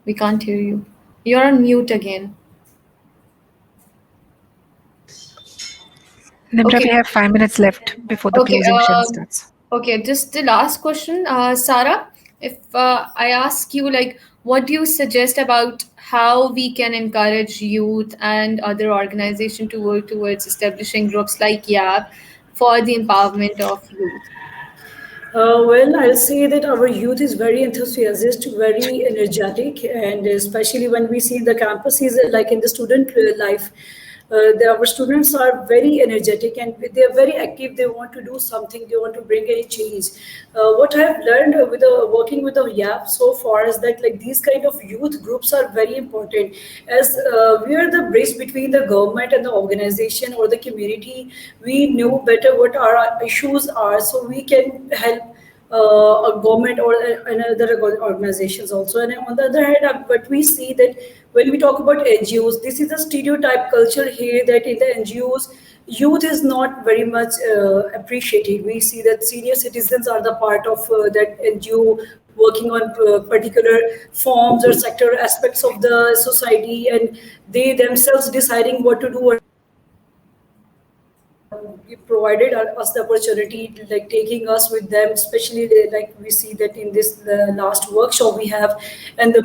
We can't hear you. You're on mute again. Nimra, Okay. we have 5 minutes left before the Okay. closing session starts. Okay. Just the last question, Sarah. If I ask you, like, what do you suggest about how we can encourage youth and other organizations to work towards establishing groups like YAB for the empowerment of youth? Well, I'll say that our youth is very enthusiastic, very energetic, and especially when we see the campuses, like in the student life, our students are very energetic and they are very active. They want to do something. They want to bring any change. What I've learned with working with the YAP so far is that like these kind of youth groups are very important, as we are the bridge between the government and the organization or the community. We know better what our issues are, so we can help a government or another organizations also. And on the other hand, but we see that when we talk about NGOs, this is a stereotype culture here that in the NGOs, youth is not very much appreciated. We see that senior citizens are the part of that NGO working on particular forms or sector aspects of the society, and they themselves deciding what to do or provided us the opportunity, like taking us with them, especially like we see that in this last workshop we have, and the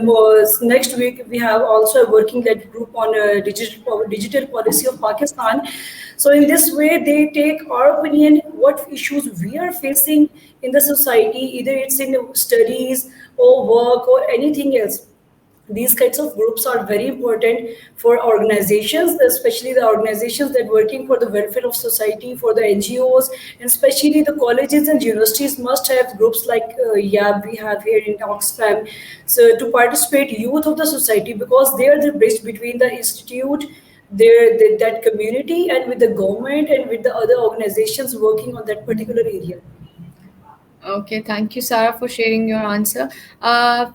next week we have also a working led group on digital policy of Pakistan. So in this way, they take our opinion, what issues we are facing in the society, either it's in studies or work or anything else. These kinds of groups are very important for organizations, especially the organizations that working for the welfare of society, for the NGOs, and especially the colleges and universities must have groups like yeah, we have here in Oxfam, so to participate youth of the society, because they are the bridge between the institute, that community, and with the government and with the other organizations working on that particular area. Okay, thank you, Sarah, for sharing your answer. Uh,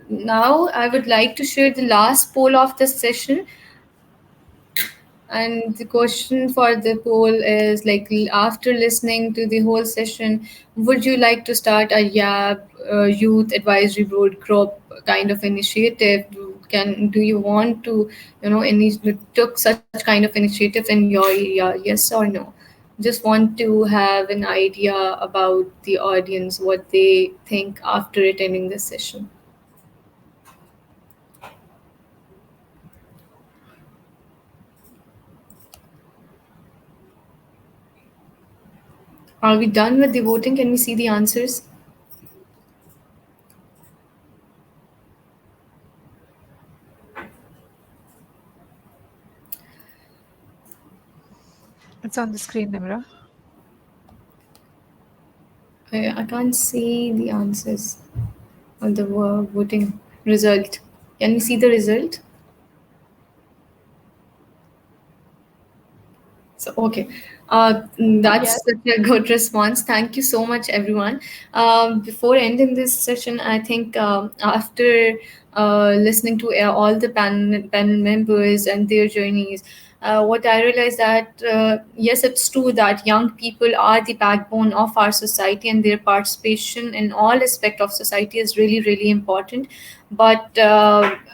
Now, I would like to share the last poll of this session. And the question for the poll is like, after listening to the whole session, would you like to start a YAB Youth Advisory Board group kind of initiative? Do you want to, took such kind of initiative in your area? Yes or no? Just want to have an idea about the audience, what they think after attending this session. Are we done with the voting? Can we see the answers? It's on the screen, Nimra. I can't see the answers on the voting result. Can we see the result? So, okay. That's Yes. such a good response. Thank you so much, everyone. Before ending this session, I think after listening to all the panel members and their journeys, what I realized that yes, it's true that young people are the backbone of our society, and their participation in all aspect of society is really really important. But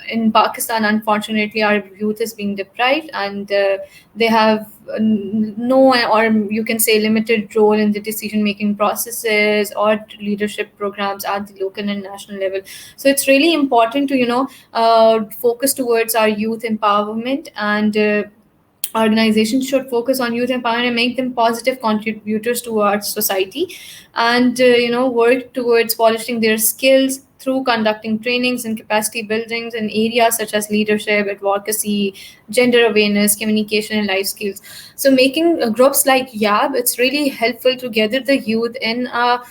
in Pakistan, unfortunately, our youth is being deprived, and they have no, or you can say limited role in the decision making processes or leadership programs at the local and national level. So it's really important to focus towards our youth empowerment, and organizations should focus on youth empowerment and make them positive contributors to our society, and work towards polishing their skills through conducting trainings and capacity buildings in areas such as leadership, advocacy, gender awareness, communication, and life skills. So making groups like YAB, it's really helpful to gather the youth in a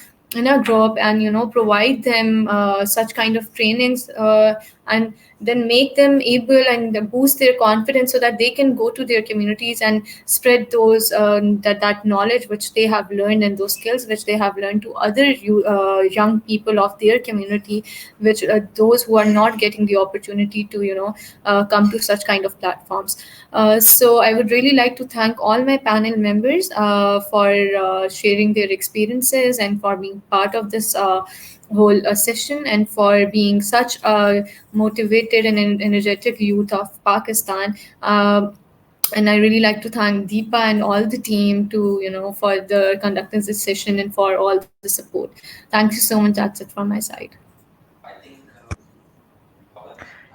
group, and provide them such kind of trainings, and then make them able and boost their confidence, so that they can go to their communities and spread those that knowledge which they have learned, and those skills which they have learned to other young people of their community, which those who are not getting the opportunity to come to such kind of platforms. So I would really like to thank all my panel members for sharing their experiences and for being part of this whole session, and for being such a motivated and energetic youth of Pakistan. And I really like to thank Deepa and all the team to for the conducting this session and for all the support. Thank you so much. That's it from my side.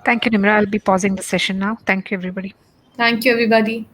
Thank you, Nimra. I'll be pausing the session now. Thank you, everybody. Thank you, everybody.